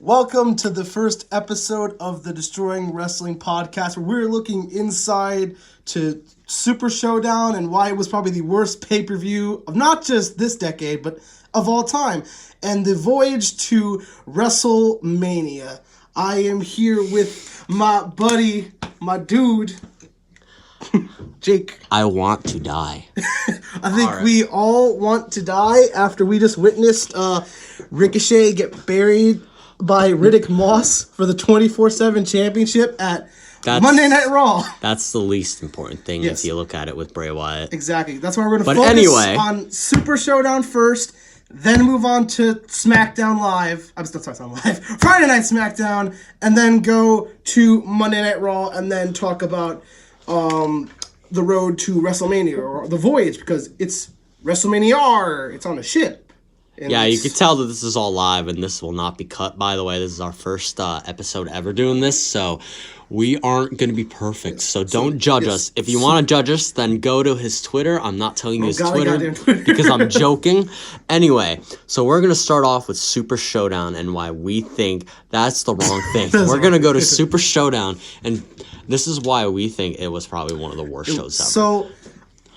Welcome to the first episode of the Destroying Wrestling podcast, where we're looking inside to Super Showdown and why it was probably the worst pay-per-view of not just this decade, but of all time, and the voyage to WrestleMania. I am here with my buddy, my dude, Jake. I want to die. I think we all want to die after we just witnessed Ricochet get buried by Riddick Moss for the 24/7 championship at Monday Night Raw. That's the least important thing if you look at it with Bray Wyatt. Exactly. That's why we're going to focus on Super Showdown first, then move on to SmackDown Live. I'm still talking Live. Friday Night SmackDown, and then go to Monday Night Raw, and then talk about the road to WrestleMania, or the voyage, because it's WrestleMania. It's on a ship. Yeah, you can tell that this is all live, and this will not be cut, by the way. This is our first episode ever doing this, so we aren't going to be perfect. So don't judge us. If you want to judge us, then go to his Twitter. I'm not telling you his Twitter because I'm joking. Anyway, so we're going to start off with Super Showdown and why we think that's the wrong thing. We're going to go to Super Showdown, and this is why we think it was probably one of the worst shows ever. So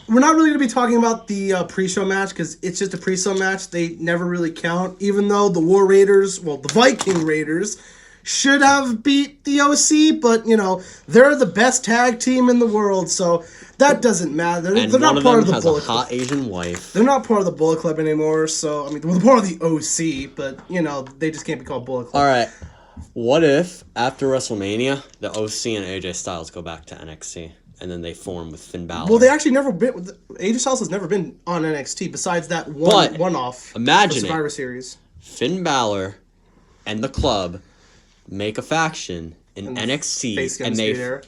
we're not really going to be talking about the pre-show match because it's just a pre-show match. They never really count, even though the the Viking Raiders should have beat the OC, but, you know, they're the best tag team in the world, so that doesn't matter. They're not part of the Bullet Club. A hot Asian wife. They're not part of the Bullet Club anymore, so, I mean, they're part of the OC, but, you know, they just can't be called Bullet Club. All right. What if, after WrestleMania, the OC and AJ Styles go back to NXT? And then they form with Finn Balor. Well, they actually never been. AJ Styles has never been on NXT besides that one-off. Imagine Survivor Series. Finn Balor and the club make a faction in NXT, and they.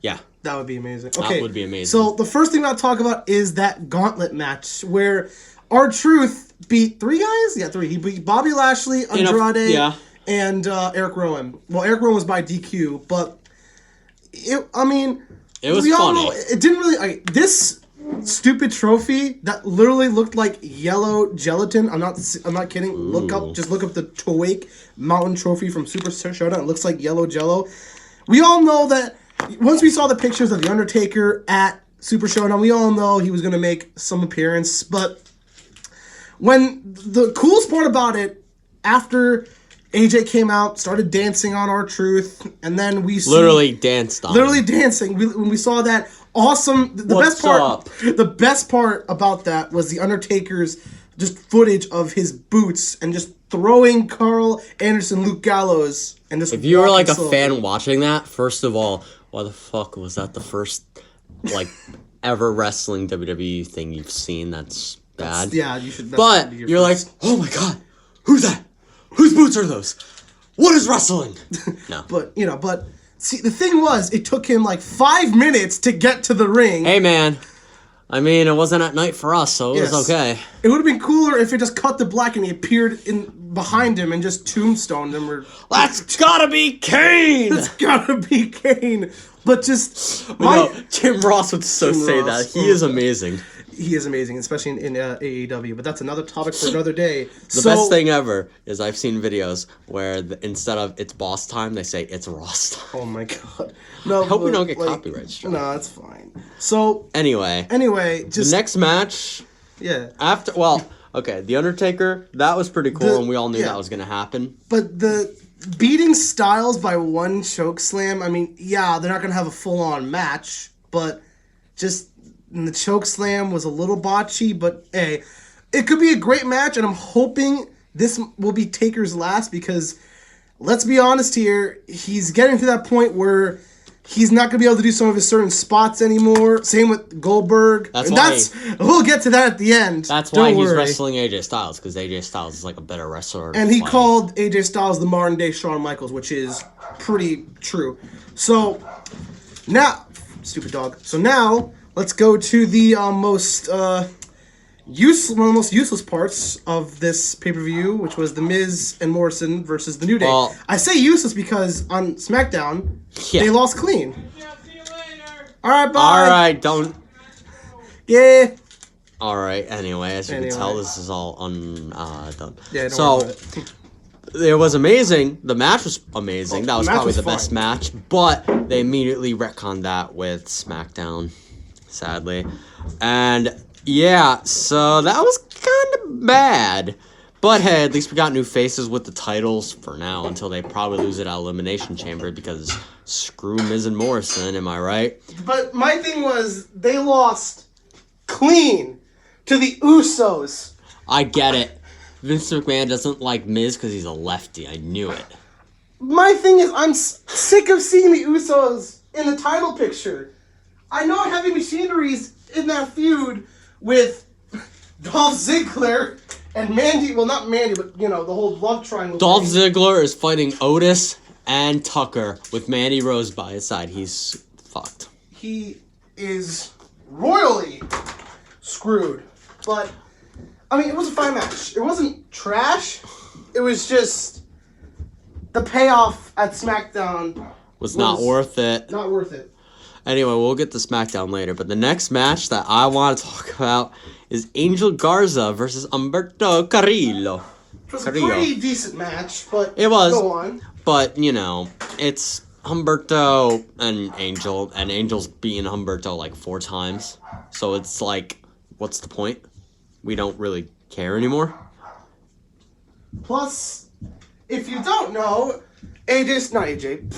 Yeah, that would be amazing. Okay, that would be amazing. So the first thing I'll talk about is that gauntlet match where R-Truth beat three guys. Yeah, three. He beat Bobby Lashley, Andrade, and Eric Rowan. Well, Eric Rowan was by DQ, but it was funny. It didn't really. This stupid trophy that literally looked like yellow gelatin. I'm not kidding. Ooh. Just look up the Toake Mountain Trophy from Super Showdown. It looks like yellow Jello. We all know that once we saw the pictures of the Undertaker at Super Showdown, we all know he was going to make some appearance. But when the coolest part about it, after AJ came out, started dancing on R-Truth, and then we dancing. When we saw that awesome, the best part about that was the Undertaker's just footage of his boots and just throwing Carl Anderson, Luke Gallows, and just. If you were like a fan watching that, first of all, why the fuck was that the first ever wrestling WWE thing you've seen? That's bad. You should. But you're like, oh my god, who's that? Whose boots are those? What is wrestling? No. But see, the thing was, it took him like 5 minutes to get to the ring. Hey, man. I mean, it wasn't at night for us, so it was okay. It would have been cooler if it just cut the black and he appeared behind him and just tombstoned him. That's gotta be Kane! That's gotta be Kane. But just... Jim Ross would say that. He is amazing. He is amazing, especially in AEW. But that's another topic for another day. The best thing ever is I've seen videos where instead of it's boss time, they say it's Ross time. Oh my god! No, I hope we don't get copyright strike. No, it's fine. So anyway, just the next match. Yeah. The Undertaker. That was pretty cool, and we all knew that was gonna happen. But the beating Styles by one choke slam. I mean, they're not gonna have a full on match, but just. And the choke slam was a little botchy, but hey, it could be a great match, and I'm hoping this will be Taker's last because, let's be honest here, he's getting to that point where he's not going to be able to do some of his certain spots anymore. Same with Goldberg. We'll get to that at the end. That's why he's wrestling AJ Styles, because AJ Styles is like a better wrestler. And he called AJ Styles the modern day Shawn Michaels, which is pretty true. So now, stupid dog. So now. Let's go to the most useless parts of this pay-per-view, which was The Miz and Morrison versus The New Day. Well, I say useless because on SmackDown, they lost clean. See you later. All right, bye. All right, don't. Yeah. All right. Anyway, as you can tell, this is all done. Yeah. it was amazing. The match was amazing. Oh, That was the match probably was the best fine. match. But they immediately retconned that with SmackDown, sadly. And yeah, so that was kind of bad. But hey, at least we got new faces with the titles for now until they probably lose it at Elimination Chamber because screw Miz and Morrison, am I right? But my thing was they lost clean to the Usos. I get it. Vince McMahon doesn't like Miz because he's a lefty. I knew it. My thing is I'm sick of seeing the Usos in the title picture. I know Heavy Machinery's in that feud with Dolph Ziggler and Mandy. Well, not Mandy, but the whole love triangle. Dolph thing. Ziggler is fighting Otis and Tucker with Mandy Rose by his side. He's fucked. He is royally screwed. But I mean, it was a fine match. It wasn't trash. It was just the payoff at SmackDown Was not worth it. not worth it. Anyway, we'll get to SmackDown later. But the next match that I want to talk about is Angel Garza versus Humberto Carrillo. It was a pretty decent match, but It was. Go on. But, it's Humberto and Angel's beating Humberto like 4 times. So it's like, what's the point? We don't really care anymore. Plus, if you don't know, Andrade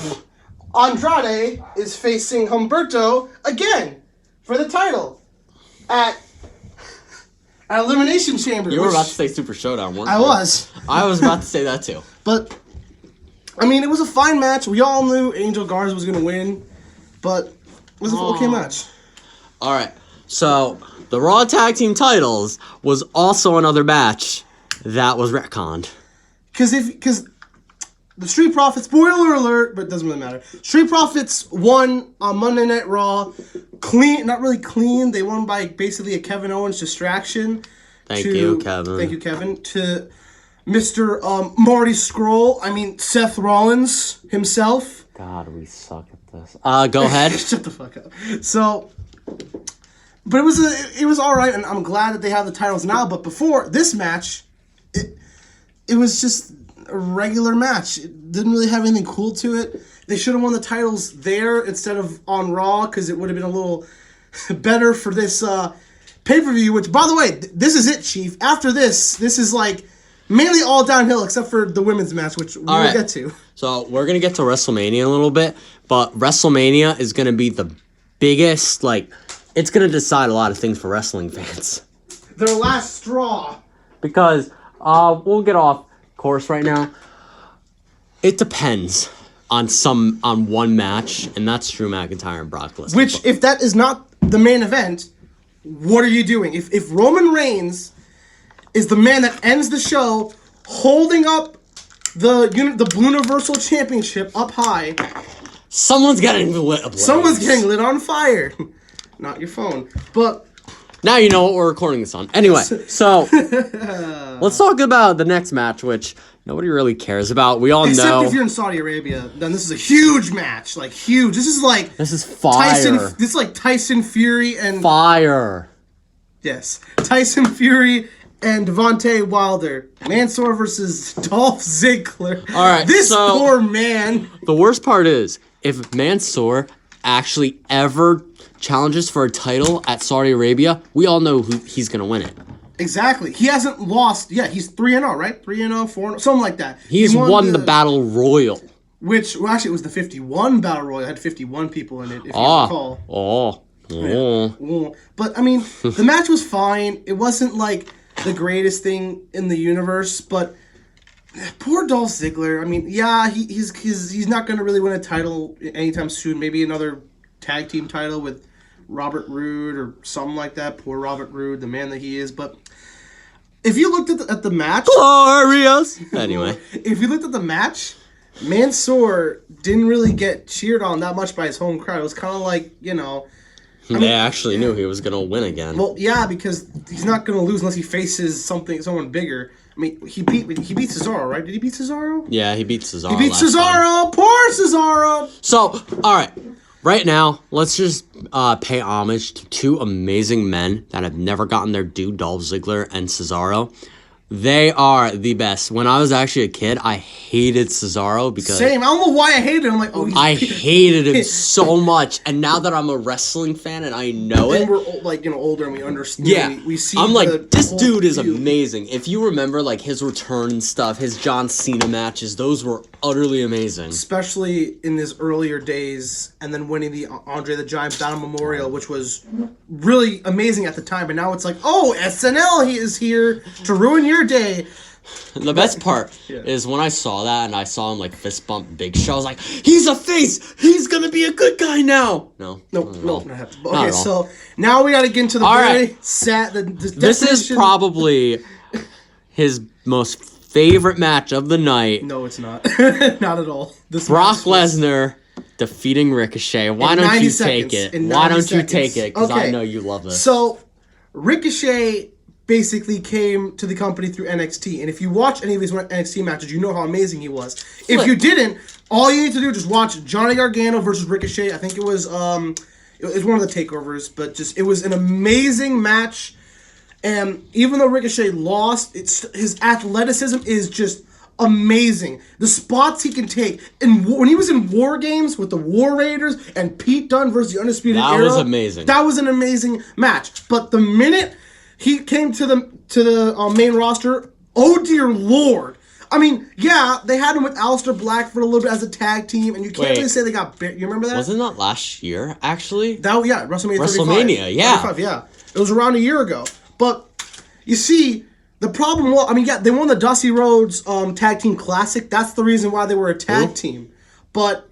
is facing Humberto again for the title at Elimination Chamber. You were about to say Super Showdown, weren't you? I was. I was about to say that too. But, I mean, it was a fine match. We all knew Angel Garza was going to win, but it was an okay match. All right. So, the Raw Tag Team titles was also another match that was retconned. Because the Street Profits, spoiler alert, but it doesn't really matter. Street Profits won on Monday Night Raw. Clean, not really clean. They won by basically a Kevin Owens distraction. Thank you, Kevin. Thank you, Kevin. To Mr. Marty Scurll, Seth Rollins himself. God, we suck at this. Go ahead. Shut the fuck up. So, but it was all right, and I'm glad that they have the titles now. But before this match, it was just a regular match. It didn't really have anything cool to it. They should have won the titles there instead of on Raw because it would have been a little better for this pay-per-view. Which, by the way, this is it, Chief. After this is like mainly all downhill except for the women's match, which we'll get to. So we're going to get to WrestleMania in a little bit, but WrestleMania is going to be the biggest, it's going to decide a lot of things for wrestling fans. Their last straw. Because, we'll get off course right now. It depends on one match, and that's Drew McIntyre and Brock Lesnar. Which, if that is not the main event, what are you doing? If Roman Reigns is the man that ends the show holding up the Universal Championship up high, Someone's getting lit ablaze. someone's getting lit on fire. Not your phone. But Now you know what we're recording this on. Anyway, so let's talk about the next match, which nobody really cares about. We all except know if you're in Saudi Arabia, then this is a huge match. Like, huge. This is like this is fire. This is like Tyson Fury and Fire. yes, Tyson Fury and Devontae Wilder. Mansoor versus Dolph Ziggler. All right, This so- poor man. The worst part is if Mansoor actually ever challenges for a title at Saudi Arabia, we all know who he's gonna win it. Exactly. He hasn't lost. Yeah, he's 3-0, right? 3-0, 4-0, something like that. He's won the Battle Royal. Which, well, actually, it was the 51 Battle Royal. It had 51 people in it, if you recall. But, I mean, the match was fine. It wasn't, like, the greatest thing in the universe, but poor Dolph Ziggler. I mean, yeah, he's not going to really win a title anytime soon. Maybe another tag team title with Robert Roode or something like that. Poor Robert Roode, the man that he is. But if you looked at the match... Glorious! Anyway. If you looked at the match, Mansoor didn't really get cheered on that much by his home crowd. It was kind of like, They actually knew he was going to win again. Well, yeah, because he's not going to lose unless he faces someone bigger. I mean, he beat Cesaro, right? Did he beat Cesaro? Yeah, he beat Cesaro. He beat last time. Cesaro! Poor Cesaro! So, alright. Right now, let's just pay homage to two amazing men that have never gotten their due, Dolph Ziggler and Cesaro. They are the best. When I was actually a kid, I hated Cesaro because Same. I don't know why I hated him. I'm like, oh, I hated him so much. And now that I'm a wrestling fan and I know and it, we're like older and we understand. yeah, we see. I'm like, this whole dude is view. amazing. If you remember, like his return and stuff, his John Cena matches, those were utterly amazing. Especially in his earlier days, and then winning the Andre the Giant Battle Memorial, which was really amazing at the time. But now it's like, oh, SNL, he is here to ruin your day. The best part Yeah. is when I saw that and I saw him like fist bump Big Show. I was like, he's a face. He's gonna be a good guy now. No, No, not at no, all. not happy. Not Okay, at all. so now we got to get into the All very right. sad. This is probably his most favorite match of the night. No, it's not. Not at all. This Brock match was- Lesnar defeating Ricochet. Why In don't 90 you seconds. take it? In Why 90 don't you seconds. take it? Because I Okay. know you love this. So, Ricochet basically came to the company through NXT, and if you watch any of these NXT matches, you know how amazing he was. If you didn't, all you need to do is just watch Johnny Gargano versus Ricochet. I think it was one of the takeovers, but just it was an amazing match. And even though Ricochet lost, his athleticism is just amazing. The spots he can take, and when he was in War Games with the War Raiders and Pete Dunne versus the Undisputed That Era, was amazing. That was an amazing match. But the minute he came to the main roster, oh dear Lord! I mean, yeah, they had him with Aleister Black for a little bit as a tag team, and you can't Wait. really say they got bit. You remember that? Wasn't that last year, actually? WrestleMania 35. WrestleMania, yeah. 35, yeah. It was around a year ago. But, you see, the problem was, I mean, yeah, they won the Dusty Rhodes Tag Team Classic. That's the reason why they were a tag team. But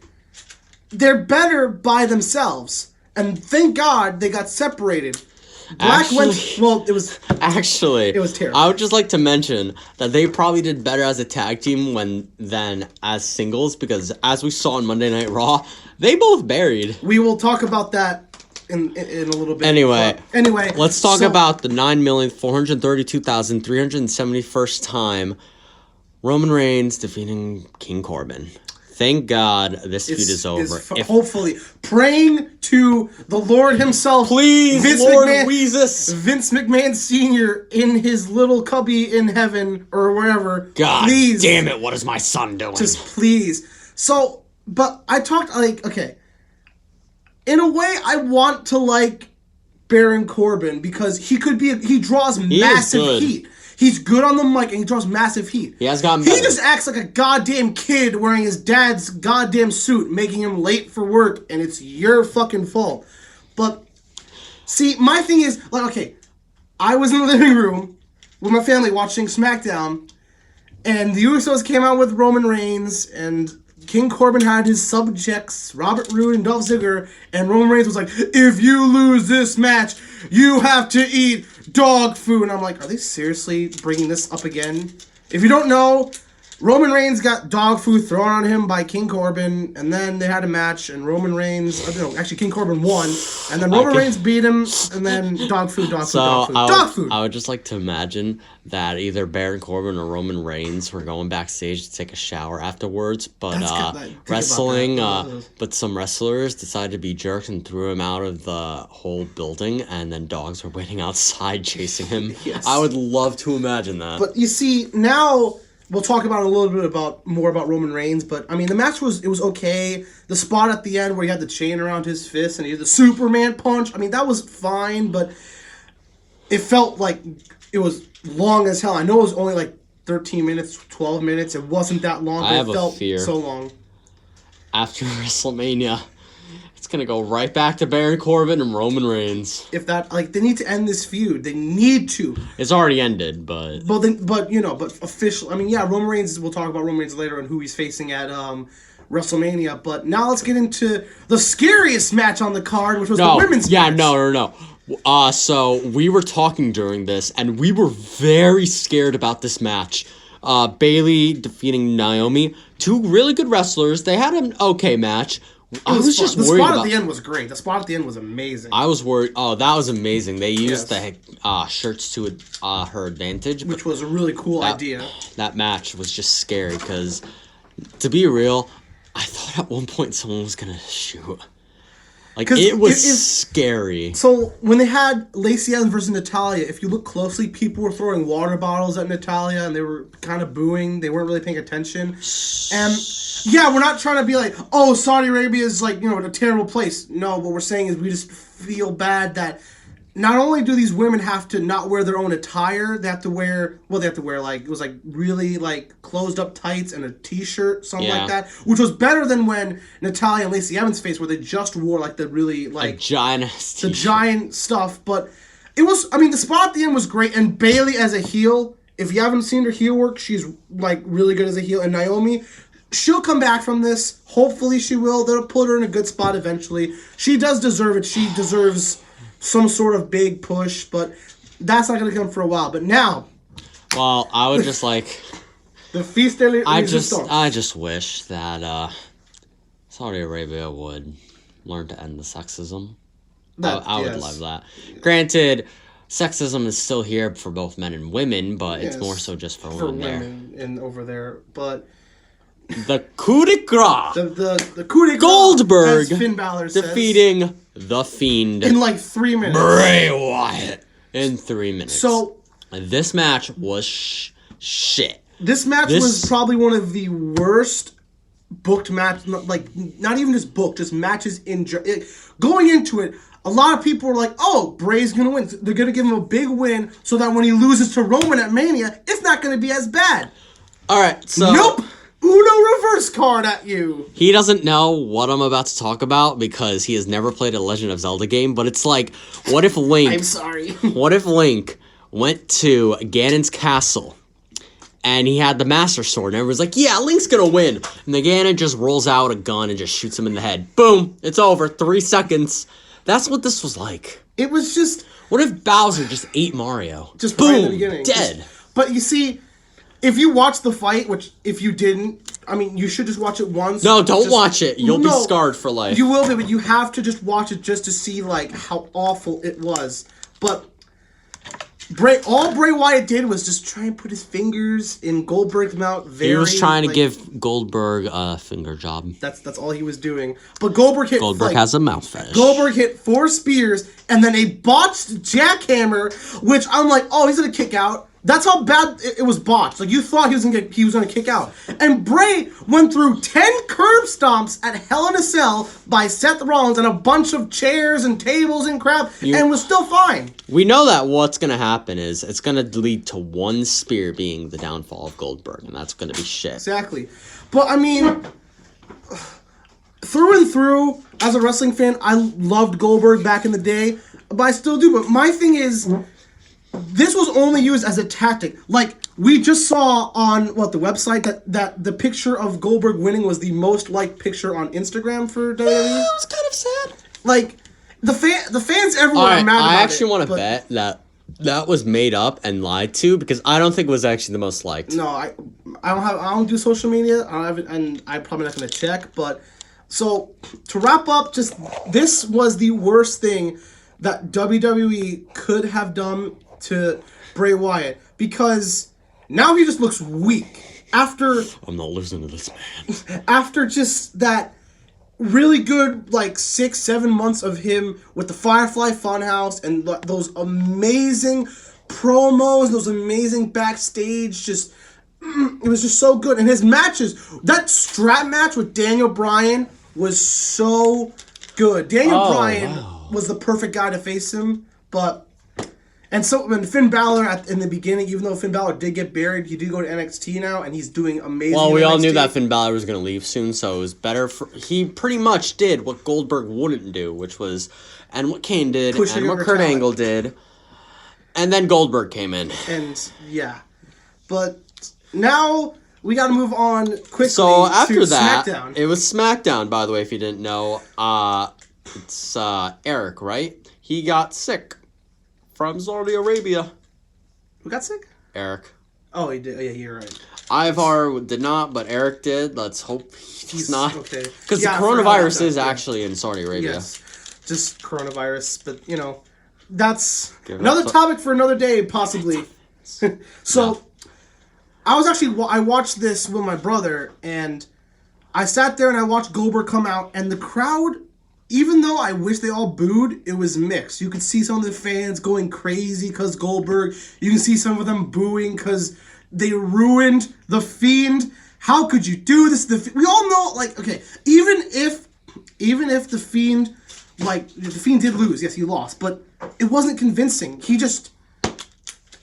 they're better by themselves. And thank God they got separated. Black went, well, it was terrible. I would just like to mention that they probably did better as a tag team than as singles because as we saw on Monday Night Raw, they both buried. We will talk about that in a little bit. Anyway, let's talk so- about the 9,432,371st time Roman Reigns defeating King Corbin. Thank God this feud is over. Hopefully, praying to the Lord himself. Please, Vince Lord McMahon, Jesus. Vince McMahon Sr. in his little cubby in heaven or wherever. God please, damn it, what is my son doing? just please. So, but I talked okay. In a way, I want to like Baron Corbin because he draws massive good. heat. He's good on the mic and he draws massive heat. He has gotten He better. just acts like a goddamn kid wearing his dad's goddamn suit, making him late for work, and it's your fucking fault. But, see, my thing is, like, okay, I was in the living room with my family watching SmackDown, and the Usos came out with Roman Reigns, and King Corbin had his subjects, Robert Roode and Dolph Ziggler, and Roman Reigns was like, if you lose this match, you have to eat dog food. And I'm like, are they seriously bringing this up again? If you don't know, Roman Reigns got dog food thrown on him by King Corbin, and then they had a match, and Roman Reigns, actually King Corbin won, and then Roman Reigns beat him, and then dog food. Dog food. I would just like to imagine that either Baron Corbin or Roman Reigns were going backstage to take a shower afterwards, but That's good. Think about wrestling, that. but some wrestlers decided to be jerks and threw him out of the whole building, and then dogs were waiting outside chasing him. Yes. I would love to imagine that. But you see, now we'll talk about a little bit more about Roman Reigns, but I mean the match was okay. The spot at the end where he had the chain around his fist and he did the Superman punch, I mean that was fine, but it felt like it was long as hell. I know it was only like 13 minutes, 12 minutes. It wasn't that long, but I have it a felt fear. so long. After WrestleMania, it's gonna go right back to Baron Corbin and Roman Reigns. If that, like, they need to end this feud. They need to. It's already ended, but But official. I mean, yeah, Roman Reigns. We'll talk about Roman Reigns later and who he's facing at WrestleMania. But now let's get into the scariest match on the card, which was the women's match. No. So we were talking during this, and we were very scared about this match. Bailey defeating Naomi, two really good wrestlers. They had an okay match. I was just worried spot about. at the end was great. The spot at the end was amazing. I was worried. Oh, that was amazing. They used Yes. the shirts to her advantage. Which was a really cool idea. That match was just scary because, to be real, I thought at one point someone was gonna shoot. Like, 'Cause it was if- scary. So when they had Lacey Evans versus Natalya, if you look closely, people were throwing water bottles at Natalya and they were kind of booing. They weren't really paying attention. And yeah, we're not trying to be like, oh, Saudi Arabia is like, a terrible place. No, what we're saying is we just feel bad that not only do these women have to not wear their own attire, they have to wear like, it was like really like closed up tights and a t-shirt, something like that, which was better than when Natalya and Lacey Evans faced, where they just wore like the really like giant stuff. But it was, the spot at the end was great. And Bayley as a heel, if you haven't seen her heel work, she's like really good as a heel. And Naomi, she'll come back from this. Hopefully she will. They'll put her in a good spot eventually. She does deserve it. She deserves some sort of big push, but that's not going to come for a while. But now, well, I would just like the Feast de I just wish that Saudi Arabia would learn to end the sexism. I would love that. Granted, sexism is still here for both men and women, but it's more so just for women and over there. But the coup de grace, the coup de grace, Goldberg as Finn Balor says, defeating the Fiend in like 3 minutes. Bray Wyatt in 3 minutes. So this match was shit. This match was probably one of the worst booked matches. Like, not even just booked, just matches in going into it. A lot of people were like, "Oh, Bray's gonna win. They're gonna give him a big win, so that when he loses to Roman at Mania, it's not gonna be as bad." All right, so nope. Uno reverse card at you. He doesn't know what I'm about to talk about because he has never played a Legend of Zelda game, but it's like, what if Link... I'm sorry. What if Link went to Ganon's castle and he had the Master Sword and everyone's like, yeah, Link's gonna win. And the Ganon just rolls out a gun and just shoots him in the head. Boom! It's over. 3 seconds. That's what this was like. It was just... What if Bowser just ate Mario? Just boom! Right in the beginning. Dead. But you see... If you watch the fight, which if you didn't, you should just watch it once. No, don't watch it. You'll be scarred for life. You will be, but you have to just watch it just to see like how awful it was. But all Bray Wyatt did was just try and put his fingers in Goldberg's mouth. He was trying to give Goldberg a finger job. That's all he was doing. But Goldberg has a mouth fetish. Goldberg hit 4 spears and then a botched jackhammer, which I'm like, oh, he's gonna kick out. That's how bad it was botched. Like, you thought he was gonna kick out. And Bray went through 10 curb stomps at Hell in a Cell by Seth Rollins and a bunch of chairs and tables and crap, and was still fine. We know that what's gonna happen is it's gonna lead to 1 spear being the downfall of Goldberg, and that's gonna be shit. Exactly. But through and through, as a wrestling fan, I loved Goldberg back in the day, but I still do. But my thing is, this was only used as a tactic. Like, we just saw on, the website, that the picture of Goldberg winning was the most liked picture on Instagram for WWE. Yeah, it was kind of sad. Like, the fans everywhere are mad about it. I actually want to bet that was made up and lied to, because I don't think it was actually the most liked. No, I don't do social media. I don't have it, and I'm probably not going to check. But, so, to wrap up, this was the worst thing that WWE could have done to Bray Wyatt, because now he just looks weak after I'm not losing to this man. After just that really good 6-7 months of him with the Firefly Funhouse and those amazing promos, those amazing backstage, it was just so good. And his matches, that strap match with Daniel Bryan was so good. Daniel Bryan was the perfect guy to face him, and so when Finn Balor in the beginning, even though Finn Balor did get buried, he did go to NXT now, and he's doing amazing. Well, we all NXT. knew that Finn Balor was going to leave soon, so it was better he pretty much did what Goldberg wouldn't do, which was, and what Kane did, and what Kurt Angle did, and then Goldberg came in. And yeah, but now we got to move on quickly. So after to that, SmackDown. It was SmackDown, by the way, if you didn't know. It's Eric, right? He got sick. From Saudi Arabia. Who got sick? Eric. Oh, he did. Oh, yeah, you're right. Ivar did not, but Eric did. Let's hope he's not. Okay. Because the coronavirus is actually in Saudi Arabia. Yes. Just coronavirus, but, that's another topic for another day, possibly. So, I watched this with my brother, and I sat there and I watched Goldberg come out, and the crowd even though I wish they all booed, it was mixed. You could see some of the fans going crazy because Goldberg. You can see some of them booing because they ruined The Fiend. How could you do this? We all know, like, okay, even if The Fiend, like, The Fiend did lose. Yes, he lost. But it wasn't convincing. He just...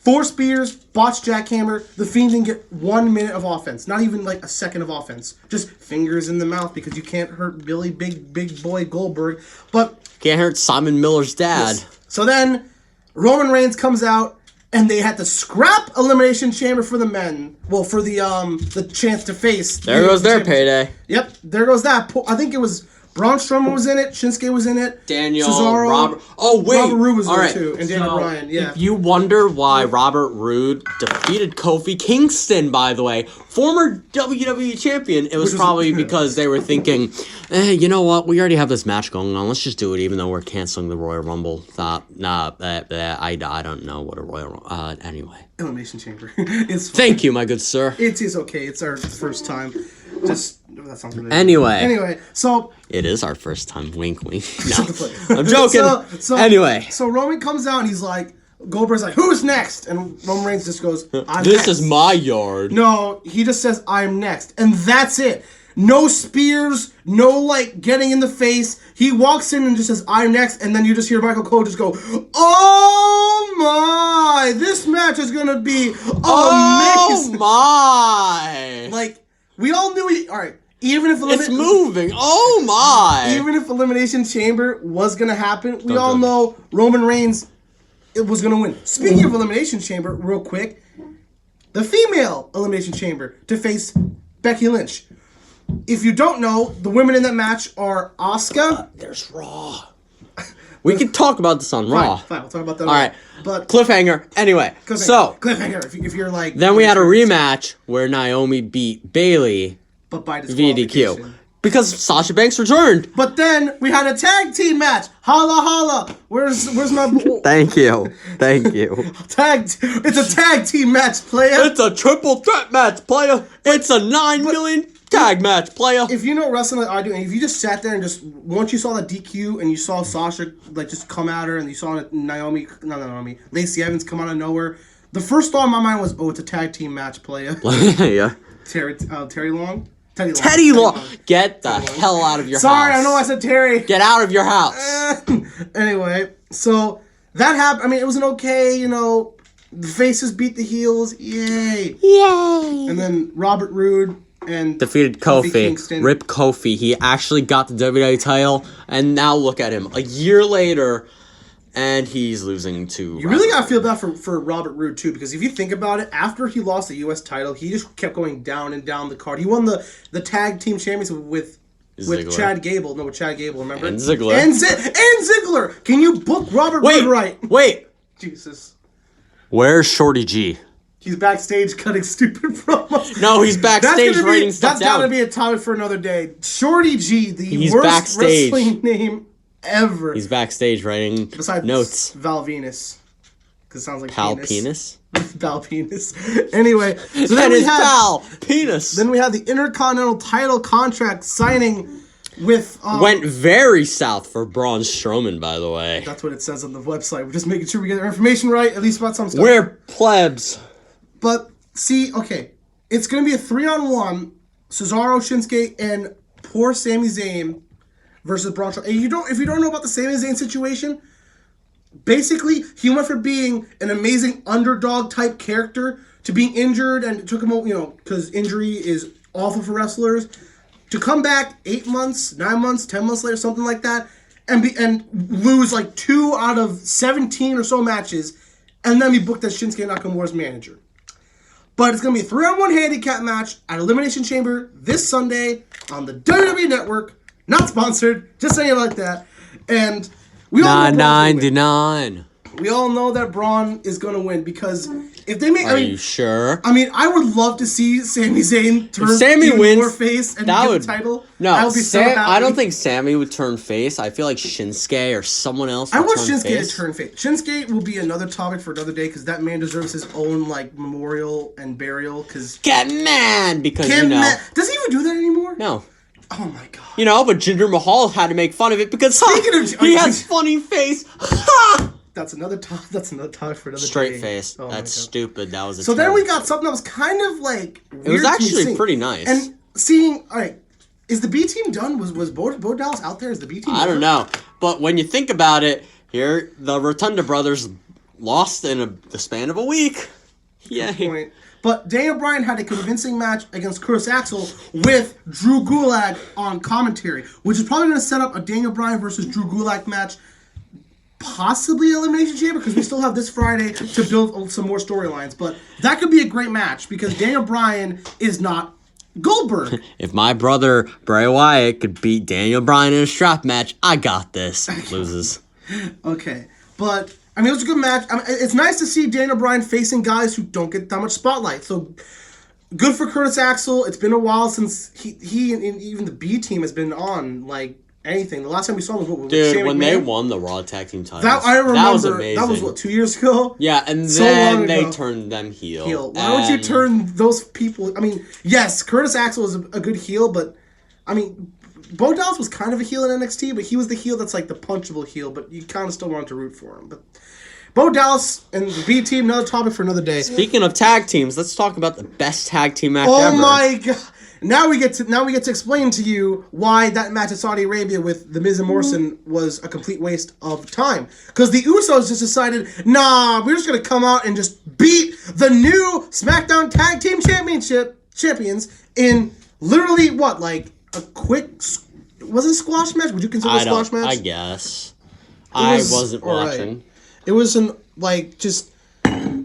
4 spears, botched jackhammer. The Fiend didn't get 1 minute of offense. Not even like a second of offense. Just fingers in the mouth because you can't hurt Billy Big Boy Goldberg. But Can't hurt Simon Miller's dad. so then Roman Reigns comes out and they had to scrap Elimination Chamber for the men. Well, for the chance to face. There goes their payday. Yep, there goes that. I think it was Braun Strowman was in it. Shinsuke was in it. Daniel, Cesaro, Robert. Oh wait, Robert Roode was all there right. too, and Daniel Bryan. Yeah. If you wonder why Robert Roode defeated Kofi Kingston, by the way, former WWE champion, it was probably because they were thinking, you know what? We already have this match going on. Let's just do it, even though we're canceling the Royal Rumble. I don't know what a Royal Rumble. Anyway. Elimination Chamber. It's fine. Thank you, my good sir. It is okay. It's our first time. Just that sounds really Anyway, so it is our first time. Wink, wink. shut the fuck. No, I'm joking. Anyway, so Roman comes out and he's like, Goldberg's like, "Who's next?" And Roman Reigns just goes, "I'm this next." is my yard. No, he just says, "I'm next," and that's it. No spears, no like getting in the face. He walks in and just says, "I'm next," and then you just hear Michael Cole just go, "Oh my! This match is gonna be amazing!" Oh my! Like we all knew. All right, even if It's moving. Oh my! even if Elimination Chamber was gonna happen, we all dun. know Roman Reigns it was gonna win. Speaking of Elimination Chamber, real quick, the female Elimination Chamber to face Becky Lynch. If you don't know, the women in that match are Asuka. There's Raw. We can talk about this on Raw. Fine, we'll talk about that. All right. But Cliffhanger. Anyway, so cliffhanger. If you're like, then we had a rematch where Naomi beat Bailey but by via disqualification. DQ because Sasha Banks returned. But then we had a tag team match. Holla holla. Where's my Thank you. It's a tag team match, player. It's a triple threat match, player. It's a 9 million tag match, player. If you know wrestling like I do, and if you just sat there and just once you saw the DQ and you saw Sasha like just come at her and you saw Lacey Evans come out of nowhere, the first thought in my mind was, oh, it's a tag team match, player. Yeah. Teddy Long. Teddy Long. Get the hell out of your house. Sorry, I know I said Terry. Get out of your house. Anyway, so that happened. I mean, it was an okay, the faces beat the heels. Yay. And then Robert Roode and defeated Kofi. Kingston. Rip Kofi. He actually got the WWE title, and now look at him. A year later, and he's losing to... You really gotta feel bad for Robert Roode, too, because if you think about it, after he lost the U.S. title, he just kept going down and down the card. He won the tag team championship with Ziggler. Chad Gable. No, with Chad Gable, remember? And Ziggler. And Ziggler! Can you book Robert Roode right? Wait! Jesus. Where's Shorty G? He's backstage cutting stupid promos. No, he's backstage writing stuff That's down. gotta be a topic for another day. Shorty G, He's worst backstage. wrestling name ever. He's backstage writing Besides notes. Val Venus. Because it sounds like Pal penis. penis? Val Penis. Anyway, so That is pal penis. Then we had the Intercontinental title contract signing with... Went very south for Braun Strowman, by the way. That's what it says on the website. We're just making sure we get our information right, at least about some stuff. We're plebs. But, see, okay. It's going to be a 3-on-1. Cesaro, Shinsuke, and poor Sami Zayn versus Braun Strowman. And if you don't know about the Sami Zayn situation, basically, he went from being an amazing underdog-type character to being injured, and it took him, because injury is awful for wrestlers, to come back 8 months, 9 months, 10 months later, something like that, and lose like 2 out of 17 or so matches, and then be booked as Shinsuke Nakamura's manager. But it's going to be a 3-on-1 handicap match at Elimination Chamber this Sunday on the WWE Network. Not sponsored, just saying it like that. And we all know Braun's gonna win. $9.99. We all know that Braun is going to win because if they make... Are you sure? I mean, I would love to see Sami Zayn turn Sammy wins, more face and get the title. No, I would be so happy. I don't think Sammy would turn face. I feel like Shinsuke or someone else would I want turn Shinsuke face. to turn face. Shinsuke will be another topic for another day because that man deserves his own memorial and burial. Because Get mad because does he even do that anymore? No. Oh my god. You know, but Jinder Mahal had to make fun of it because Speaking of- he has funny face. That's another talk. That's another talk for another Straight day. face. Oh my That's God. stupid. That was a So then terrible- we got something that was kind of like weird It was to me actually seeing. pretty nice. And seeing, all right, is the B team done? Was Bo Dallas out there? Is the B team? I don't over? know. But when you think about it, here, the Rotunda brothers lost in the span of a week. Yay. Point. But Daniel Bryan had a convincing match against Curtis Axel with Drew Gulak on commentary, which is probably going to set up a Daniel Bryan versus Drew Gulak match, possibly Elimination Chamber, because we still have this Friday to build some more storylines. But that could be a great match because Daniel Bryan is not Goldberg. If my brother Bray Wyatt could beat Daniel Bryan in a strap match, I got this. Loses. Okay, but I mean, it was a good match. I mean, it's nice to see Daniel Bryan facing guys who don't get that much spotlight. So good for Curtis Axel. It's been a while since he and even the B team has been on like anything. The last time we saw him was with Dude, Shane when McMahon. they won the Raw Tag Team titles, That I remember. that was amazing. That was what, 2 years ago. Yeah, and So then long they ago. turned them heel. Why would you And- turn those people? I mean, yes, Curtis Axel is a good heel, but I mean, Bo Dallas was kind of a heel in NXT, but he was the heel that's like the punchable heel, but you kind of still wanted to root for him. But Bo Dallas and the B team, another topic for another day. Speaking of tag teams, let's talk about the best tag team match Oh ever. my god! Now we get to explain to you why that match at Saudi Arabia with The Miz and Morrison was a complete waste of time. Because the Usos just decided, nah, we're just gonna come out and just beat the new SmackDown Tag Team champions in literally what, like a quick? Was it a squash match? Would you consider it a squash match? I guess. I wasn't alright. watching. It wasn't like just.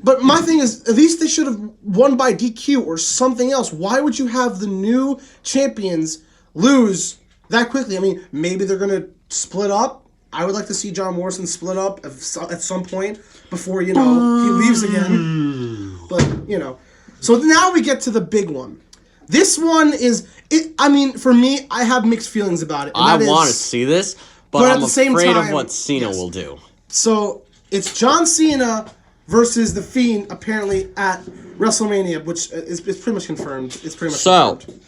But my thing is, at least they should have won by DQ or something else. Why would you have the new champions lose that quickly? I mean, maybe they're gonna split up. I would like to see John Morrison split up at some point before he leaves again. But so now we get to the big one. This one is it. I mean, for me, I have mixed feelings about it. And I that want to is- see this, but but at I'm the same afraid time- of what Cena yes. will do. So it's John Cena versus The Fiend apparently at WrestleMania, which is pretty much confirmed. It's pretty much So, confirmed.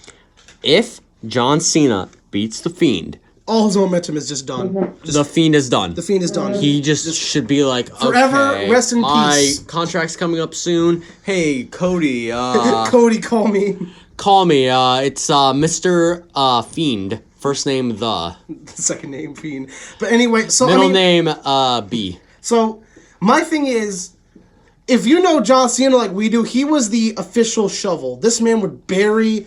if John Cena beats The Fiend, All his momentum is just done. The Fiend is done. The Fiend is done. He just should be like, Forever okay, rest in my peace. contract's coming up soon. Hey, Cody, Cody, call me. call me. It's Mr. Fiend. First name The. Second name Fiend. But anyway, so Middle I mean, name B. So my thing is, if you know John Cena like we do, he was the official shovel. This man would bury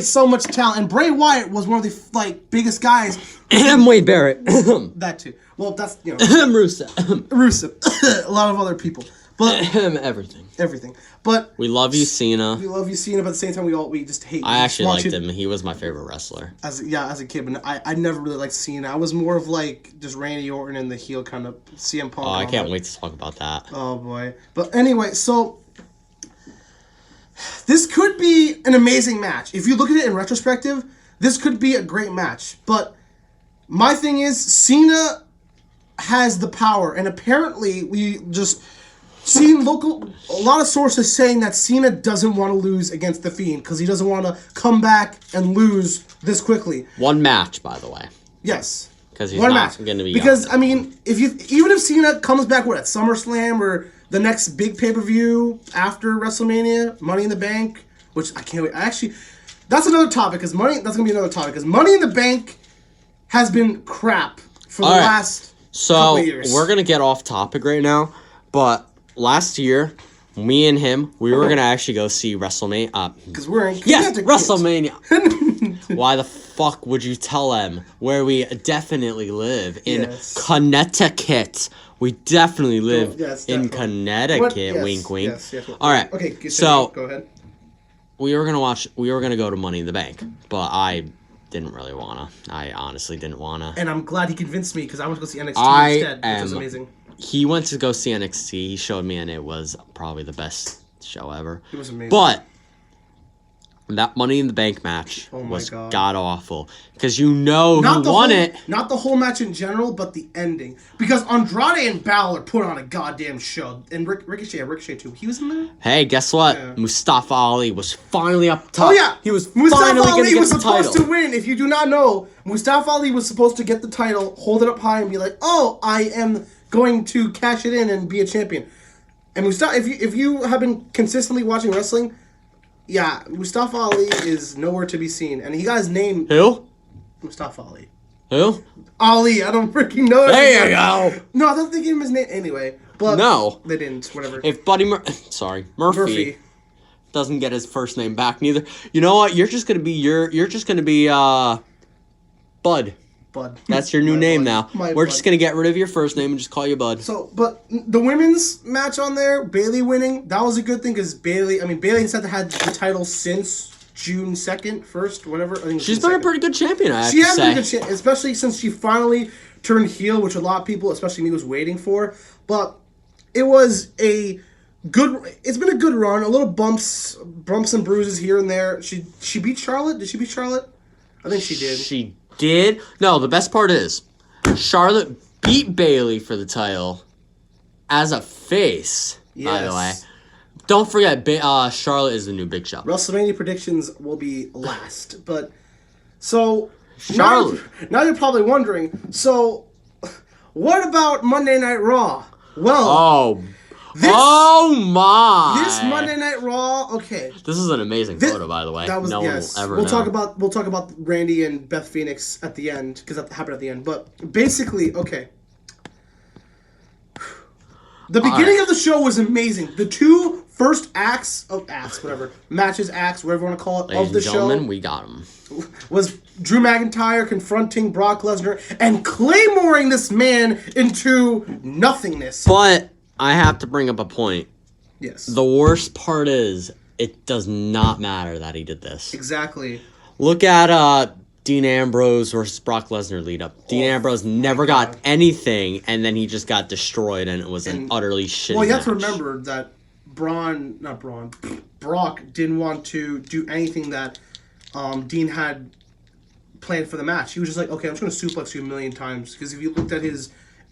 so much talent. And Bray Wyatt was one of the biggest guys. Wade Barrett. That too. Well, that's Rusev. Rusev. A lot of other people, but Everything. everything. But We love you, Cena. we love you, Cena. But at the same time, we just hate. I actually watch liked it him. He was my favorite wrestler. as a kid. But I never really liked Cena. I was more of like just Randy Orton and the heel kind of CM Punk. Oh, I and all can't that. wait to talk about that. Oh boy. But anyway, so this could be an amazing match. If you look at it in retrospective, this could be a great match. But my thing is, Cena has the power, and apparently we just seen a lot of sources saying that Cena doesn't want to lose against The Fiend because he doesn't want to come back and lose this quickly. One match, by the way. Yes. 'Cause he's One not match. gonna be Because young. I mean, even if Cena comes back at SummerSlam or the next big pay-per-view after WrestleMania, Money in the Bank, which I can't wait. That's another topic that's gonna be another topic because Money in the Bank has been crap for the All right. last So couple of years. we're gonna get off topic right now, but last year, me and him, we were gonna actually go see WrestleMania. Because we're in Yes, Connecticut. WrestleMania. Why the fuck would you tell them where we definitely live in Yes. Connecticut? We definitely live yes, in definitely. Connecticut. What? Yes, wink, wink. yes. All right. Okay. So go ahead. we were gonna go to Money in the Bank, but I didn't really wanna. I honestly didn't wanna. And I'm glad he convinced me because I want to go see NXT I instead, which was am- amazing. He went to go see NXT. He showed me, and it was probably the best show ever. It was amazing. But That Money in the Bank match Oh my was God. god awful because you know Not who the won whole, it. Not the whole match in general, but the ending. Because Andrade and Balor put on a goddamn show. And Ricochet too. He was in there? Hey, guess what? Yeah. Mustafa Ali was finally up top. Oh yeah, he was Mustafa finally going to Ali get was the supposed title. to win. If you do not know, Mustafa Ali was supposed to get the title, hold it up high, and be like, "Oh, I am going to cash it in and be a champion." And Mustafa, if you have been consistently watching wrestling, yeah, Mustafa Ali is nowhere to be seen, and he got his name Who? Mustafa Ali. Who? Ali, I don't freaking know. There you go. No, I thought they gave him his name anyway. But No. they didn't. Whatever. If Murphy Murphy. doesn't get his first name back, neither. You know what? You're just gonna be Bud. Bud. That's your new My name bud. now. My We're bud. just gonna get rid of your first name and just call you Bud. So, but the women's match on there, Bailey winning, that was a good thing because Bailey and Seth had the title since June 2nd, 1st, whatever. I think it was She's June been a 2nd. pretty good champion, I have She to has say. been a good chance, especially since she finally turned heel, which a lot of people, especially me, was waiting for. But it was a good. It's been a good run. A little bumps and bruises here and there. She beat Charlotte. Did she beat Charlotte? I think she did. She did. No, the best part is Charlotte beat Bailey for the title as a face. By the way, Yes. don't forget, Charlotte is the new Big Show. WrestleMania predictions will be last, but so Charlotte. Now you're probably wondering. So, what about Monday Night Raw? Well, Oh, this my! this Monday Night Raw. Okay, This is an amazing photo, by the way. that was no yes. one will ever We'll know. talk about Randy and Beth Phoenix at the end because that happened at the end. But basically, okay. The beginning of the show was amazing. The two first matches, whatever you want to call it, Ladies of the and gentlemen, show we got him. was Drew McIntyre confronting Brock Lesnar and claymoring this man into nothingness. But I have to bring up a point. Yes. The worst part is, it does not matter that he did this. Exactly. Look at Dean Ambrose versus Brock Lesnar lead up. Dean Ambrose never got anything, and then he just got destroyed, and it was an utterly shitty Well, you have to match. remember that Brock didn't want to do anything that Dean had planned for the match. He was just like, okay, I'm just going to suplex you a million times. Because if you looked at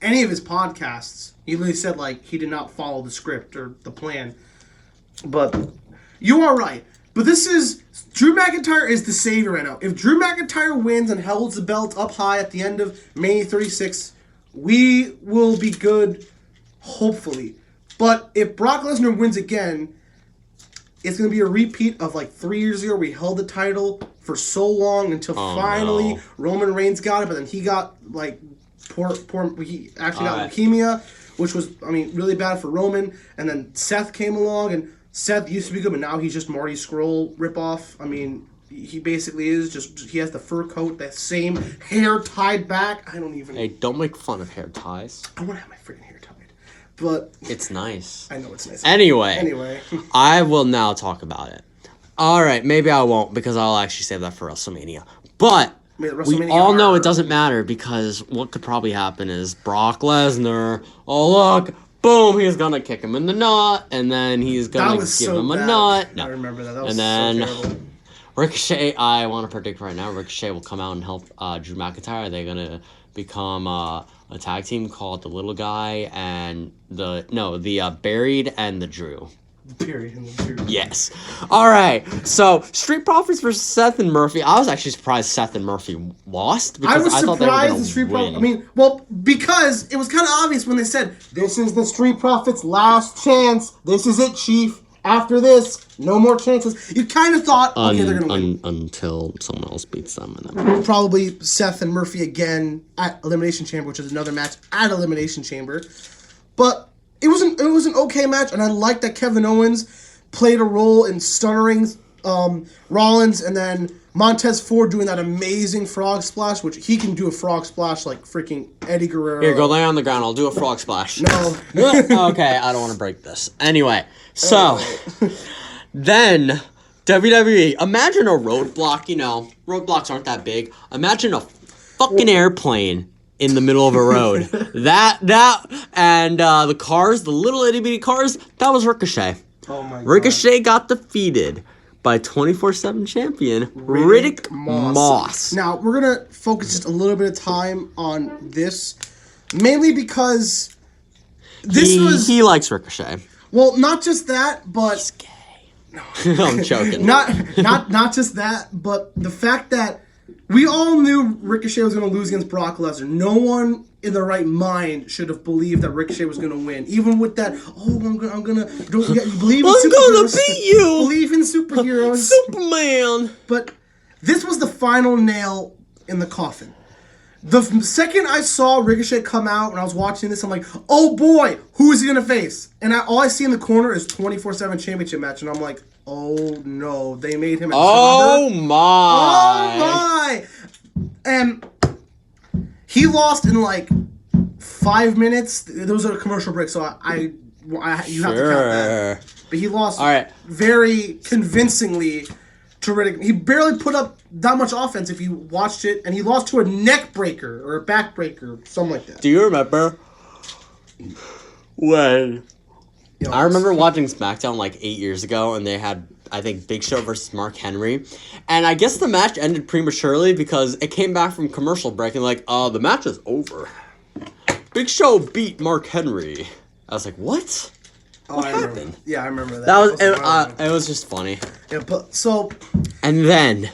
any of his podcasts, he literally said, like, he did not follow the script or the plan. But you are right. But Drew McIntyre is the savior right now. If Drew McIntyre wins and holds the belt up high at the end of May 36, we will be good, hopefully. But if Brock Lesnar wins again, it's going to be a repeat of like 3 years ago. We held the title for so long until finally no. Roman Reigns got it, but then he got like he actually got Alright. leukemia, which was, I mean, really bad for Roman. And then Seth came along, and Seth used to be good, but now he's just Marty Scurll ripoff. I mean, he basically is just, he has the fur coat, that same hair tied back. I don't even. Hey, don't make fun of hair ties. I want to have my freaking hair tied, but It's nice. I know it's nice. Anyway, I will now talk about it. All right, maybe I won't because I'll actually save that for WrestleMania. But Wait, we WrestleMania all know are- it doesn't matter because what could probably happen is Brock Lesnar, oh look, boom, he's gonna kick him in the nut, and then he's That gonna give was so him a bad. nut. No. I remember that. That was And then so terrible. Ricochet, I want to predict right now, Ricochet will come out and help Drew McIntyre. They're going to become a tag team called the Little Guy and the Buried and the Drew. Period. In the period. Yes. All right. So, Street Profits versus Seth and Murphy. I was actually surprised Seth and Murphy lost because I was thought they were surprised going the to Street win. Profits. Because it was kind of obvious when they said, "This is the Street Profits' last chance. This is it, Chief. After this, no more chances." You kind of thought, okay, they're gonna win. Until someone else beats them. And then Probably Seth and Murphy again at Elimination Chamber, which is another match at Elimination Chamber. But it was an okay match, and I liked that Kevin Owens played a role in stunnering Rollins, and then Montez Ford doing that amazing frog splash, which he can do a frog splash like freaking Eddie Guerrero. Here, go lay on the ground. I'll do a frog splash. No. Okay, I don't want to break this. Anyway, so then WWE, imagine a roadblock, roadblocks aren't that big. Imagine a fucking airplane in the middle of a road. And the cars, the little itty bitty cars, that was Ricochet. Oh my god. Ricochet got defeated by 24/7 champion Riddick Moss. Now, we're going to focus just a little bit of time on this, mainly because he likes Ricochet. Well, not just that, but... I'm joking. Not just that, but the fact that we all knew Ricochet was going to lose against Brock Lesnar. No one in their right mind should have believed that Ricochet was going to win. Even with that, I'm gonna you believe in superheroes. I'm gonna beat you. Believe in superheroes. Superman. But this was the final nail in the coffin. The second I saw Ricochet come out when I was watching this, I'm like, oh boy, who is he gonna face? And all I see in the corner is 24/7 championship match, and I'm like, oh no, they made him a Oh jobber. my. Oh my! And he lost in like 5 minutes. There was a commercial break, so you have to count that. But he lost very convincingly to Riddick. He barely put up that much offense if you watched it, and he lost to a neck breaker or a back breaker, something like that. Do you remember when? I remember watching SmackDown like 8 years ago, and they had, I think, Big Show versus Mark Henry. And I guess the match ended prematurely because it came back from commercial break and like, the match is over. Big Show beat Mark Henry. I was like, what? What happened? Yeah, I remember that. It was just funny. Yeah, but so... And then,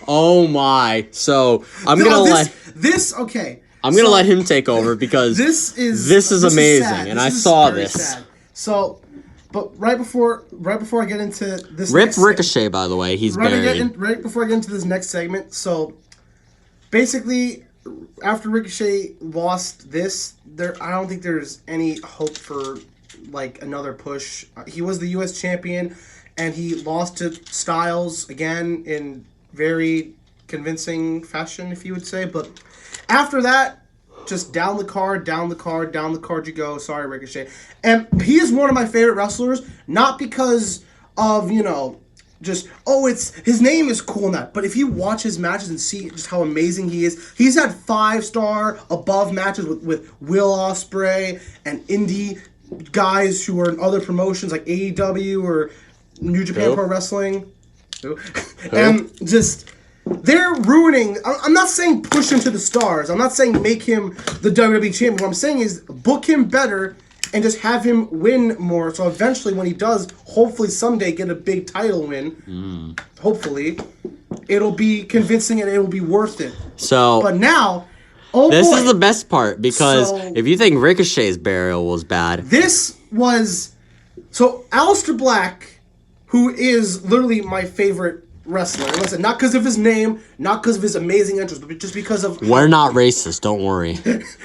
oh my. So, I'm going to let him take over because this is amazing, sad. And I saw this. Sad. So, but right before I get into this, Ricochet, by the way, he's buried. Right before I get into this next segment, so basically, after Ricochet lost this, I don't think there's any hope for like another push. He was the U.S. champion, and he lost to Styles again in very convincing fashion, if you would say. But after that, just down the card you go. Sorry, Ricochet. And he is one of my favorite wrestlers, not because of, just, his name is cool and that. But if you watch his matches and see just how amazing he is, he's had 5-star above matches with Will Ospreay and indie guys who are in other promotions like AEW or New Japan Pro Wrestling. And just... They're ruining... I'm not saying push him to the stars. I'm not saying make him the WWE champion. What I'm saying is book him better and just have him win more. So eventually when he does, hopefully someday get a big title win, hopefully, it'll be convincing and it'll be worth it. So... But now... This is the best part because if you think Ricochet's burial was bad... This was... So Aleister Black, who is literally my favorite wrestler. And listen, not because of his name, not because of his amazing entrance, but just because of... We're not racist, don't worry.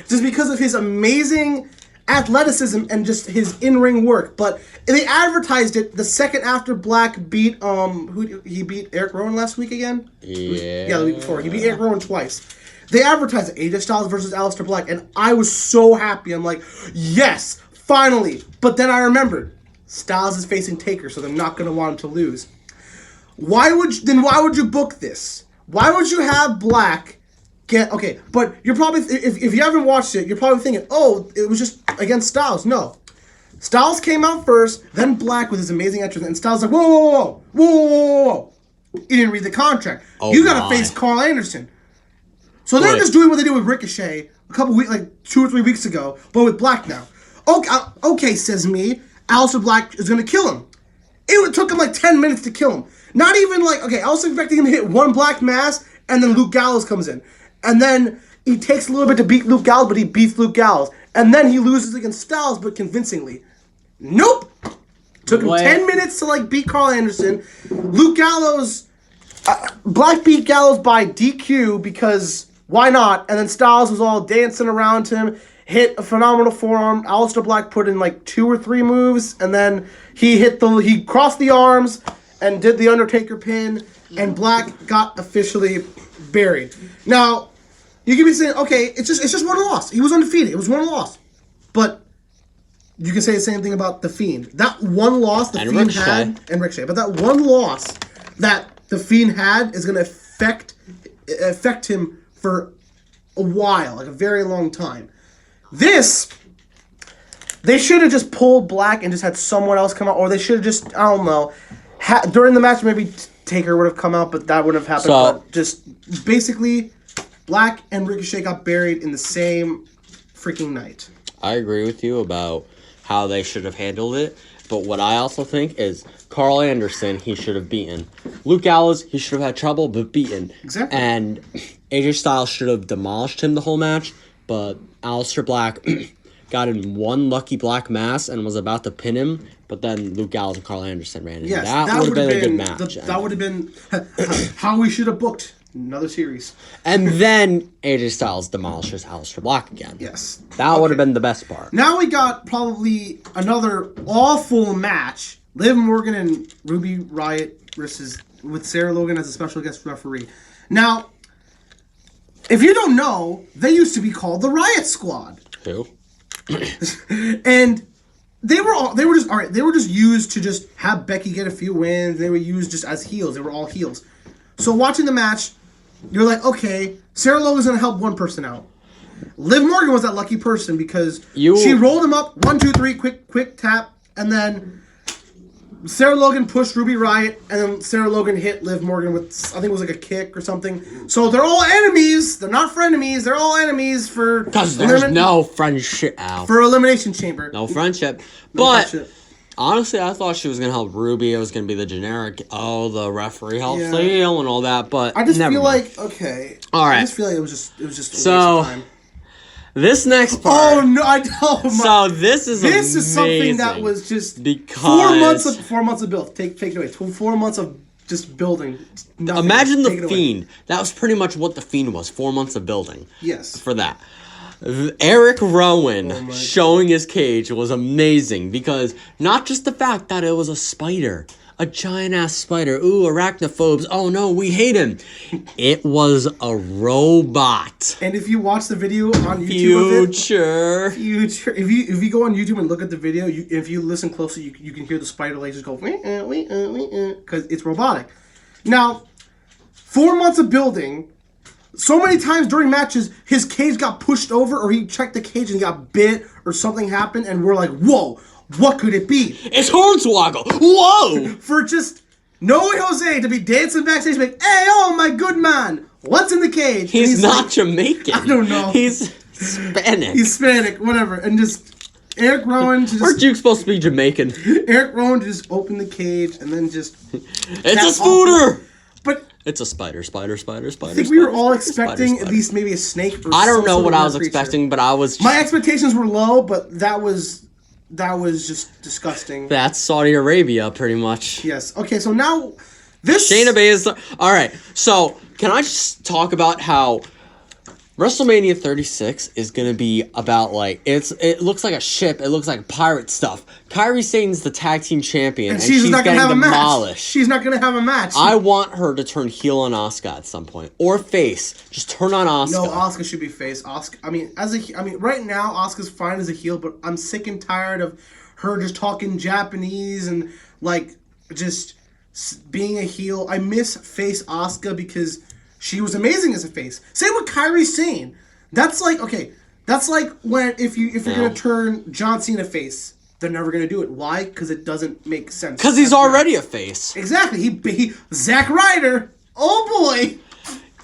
Just because of his amazing athleticism and just his in-ring work. But they advertised it the second after Black beat, he beat Eric Rowan last week again? Yeah. The week before. He beat Eric Rowan twice. They advertised it, AJ Styles versus Aleister Black, and I was so happy. I'm like, yes, finally. But then I remembered, Styles is facing Taker, so they're not going to want him to lose. Why would you book this? Why would you have Black get... Okay, but you're probably... If you haven't watched it, you're probably thinking, it was just against Styles. No. Styles came out first, then Black with his amazing entrance, and Styles like, whoa. You didn't read the contract. You got to face Carl Anderson. So they're just doing what they did with Ricochet a couple weeks, like 2 or 3 weeks ago, but with Black now. Okay, says me, Aleister Black is going to kill him. It took him like 10 minutes to kill him. Not even like, I was expecting him to hit one Black Mass, and then Luke Gallows comes in. And then he takes a little bit to beat Luke Gallows, but he beats Luke Gallows. And then he loses against Styles, but convincingly. Nope! Took him 10 minutes to beat Carl Anderson. Luke Gallows, Black beat Gallows by DQ because... Why not? And then Styles was all dancing around him, hit a phenomenal forearm. Aleister Black put in 2 or 3 moves, and then he crossed the arms and did the Undertaker pin, and Black got officially buried. Now, you can be saying, okay, it's just one loss. He was undefeated. It was one loss. But you can say the same thing about The Fiend. That one loss The Fiend had, and Ricochet, but that one loss that The Fiend had is going to affect him for a while, a very long time. This, they should have just pulled Black and just had someone else come out, or they should have just, I don't know. during the match, maybe Taker would have come out, but that wouldn't have happened. So- But just basically, Black and Ricochet got buried in the same freaking night. I agree with you about how they should have handled it. But what I also think is Carl Anderson, he should have beaten. Luke Gallows, he should have had trouble, but beaten. Exactly. And AJ Styles should have demolished him the whole match, but Aleister Black got in one lucky black mass and was about to pin him, but then Luke Gallows and Carl Anderson ran in. Yes, that would have been a good match. That would have been how we should have booked another series. And then AJ Styles demolishes Aleister Black again. Yes. That would have been the best part. Now we got probably another awful match. Liv Morgan and Ruby Riott versus with Sarah Logan as a special guest referee. Now, if you don't know, they used to be called the Riot Squad. Who? And they were just used to just have Becky get a few wins. They were used just as heels. They were all heels. So watching the match, you're like, okay, Sarah Logan's gonna help one person out. Liv Morgan was that lucky person because she rolled him up, 1, 2, 3, quick tap, and then Sarah Logan pushed Ruby Riott, and then Sarah Logan hit Liv Morgan with, I think it was like a kick or something. So they're all enemies. They're not frenemies. They're all enemies for Because there's no friendship out. for Elimination Chamber. No friendship. No But friendship. honestly, I thought she was going to help Ruby. It was going to be the generic, the referee helps Yeah. the heel and all that. But I just never feel mind. like okay. All right. I just feel like it was just a waste So, of time. This next part. Oh no! I don't. So this is This is something that amazing was just because 4 months of build. Take it away. 4 months of just building. Nothing. imagine Take it the away. Fiend. That was pretty much what the Fiend was. 4 months of building. Yes. For that. Eric Rowan Oh my showing his cage was amazing because not just the fact that it was a spider, a giant ass spider. Ooh, arachnophobes. Oh no, we hate him. It was a robot. And if you watch the video on YouTube of it, Future. if you go on YouTube and look at the video, if you listen closely, you can hear the spider legs just go because it's robotic. Now, 4 months of building. So many times during matches, his cage got pushed over, or he checked the cage and he got bit, or something happened, and we're like, "Whoa, what could it be?" It's Hornswoggle. Whoa. For just Noe Jose to be dancing backstage, like, "Hey, oh my good man, what's in the cage?" And He's not like, Jamaican. I don't know. He's Hispanic. He's Hispanic, whatever, and just Eric Rowan to Aren't just you supposed to be Jamaican? Eric Rowan to just open the cage and then just. It's a scooter. But It's a spider. I think we were all expecting at least maybe a snake. Or I don't some know sort what of I was creature. expecting, but I was. My expectations were low, but that was just disgusting. That's Saudi Arabia, pretty much. Yes. Okay, so now this Shayna Baszler. All right. So can I just talk about how WrestleMania 36 is gonna be about like it looks like a ship. It looks like pirate stuff. Kairi Sane's the tag team champion, and she's not gonna getting have a match. demolished. She's not gonna have a match. I want her to turn heel on Asuka at some point, or face. Just turn on Asuka. No, Asuka should be face. Asuka. I mean, right now Asuka's fine as a heel, but I'm sick and tired of her just talking Japanese and like just being a heel. I miss face Asuka because she was amazing as a face. Same with Kairi Sane. That's like okay. That's like when if you're gonna turn John Cena face, they're never gonna do it. Why? Because it doesn't make sense. Because he's already a face. Exactly. He Zack Ryder. Oh boy.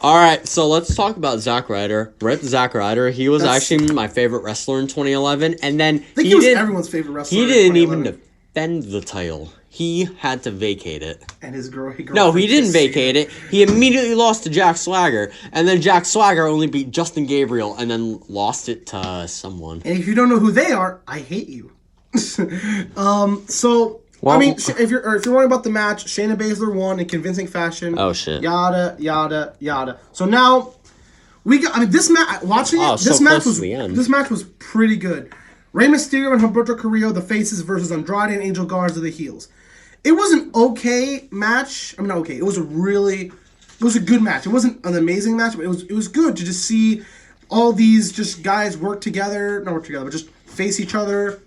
All right, so let's talk about Zack Ryder. Rip Zack Ryder. He was actually my favorite wrestler in 2011, and then I think he was everyone's favorite wrestler. He in didn't even 2011. defend the title. He had to vacate it. And his girl. No, he didn't vacate it. He immediately lost to Jack Swagger, and then Jack Swagger only beat Justin Gabriel, and then lost it to someone. And if you don't know who they are, I hate you. So Well, I mean, if you're worrying about the match, Shayna Baszler won in convincing fashion. Oh shit! Yada yada yada. So now we got. I mean, this match. Watching it, so this match close was to the end. this match was pretty good. Rey Mysterio and Humberto Carrillo, the faces, versus Andrade and Angel Garza, the heels. It was an okay match. I mean, not okay. It was a good match. It wasn't an amazing match, but it was good to just see all these just guys work together. Not work together, but just face each other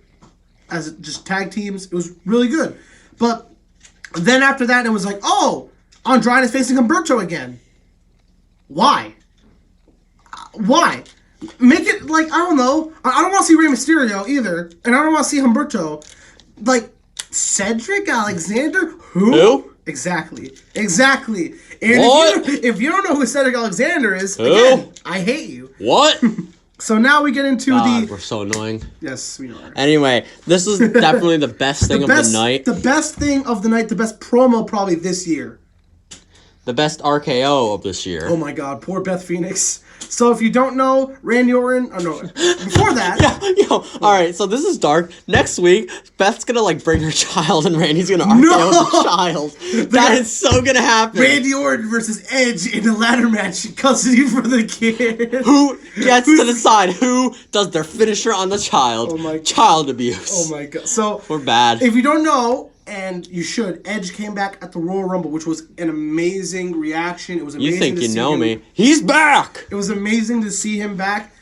as just tag teams. It was really good. But then after that, it was like, oh, Andrade is facing Humberto again. Why? Why? Make it like, I don't know. I don't want to see Rey Mysterio either, and I don't want to see Humberto. Like, Cedric Alexander? Who? Who? Exactly. And What? if you don't know who Cedric Alexander is, Who? again, I hate you. What? So now we get into God, we're so annoying. Yes, we are. Anyway, this is definitely the best thing of the night. The best thing of the night, the best promo probably this year. The best RKO of this year. Oh my God, poor Beth Phoenix. So if you don't know, Randy Orton, before that. All right, so this is dark. Next week, Beth's gonna like bring her child, and Randy's gonna RKO the child. That is so gonna happen. Randy Orton versus Edge in a ladder match, custody for the kid. Who gets to decide who does their finisher on the child? Oh my- Child abuse. Oh my God. So We're bad. if you don't know, and you should, Edge came back at the Royal Rumble, which was an amazing reaction. It was amazing. You think to you see know him. me? He's back. It was amazing to see him back.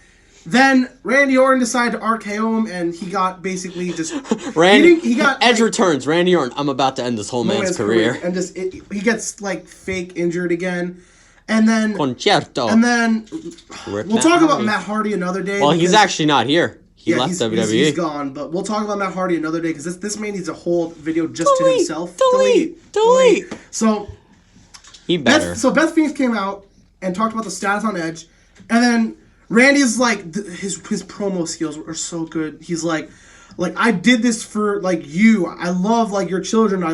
Then Randy Orton decided to RKO him, and he got basically just Randy. he got Edge like, returns. Randy Orton. I'm about to end this whole man's career. and just he gets like fake injured again, and then Concerto. and then Rip we'll talk about Hardy. Matt Hardy another day. Well, he's because- actually not here. He left WWE. He's gone, but we'll talk about Matt Hardy another day because this man needs a whole video just to Delete, himself. delete. So He better. Beth Phoenix came out and talked about the status on Edge, and then Randy's like his promo skills are so good. He's like I did this for like you. I love like your children. I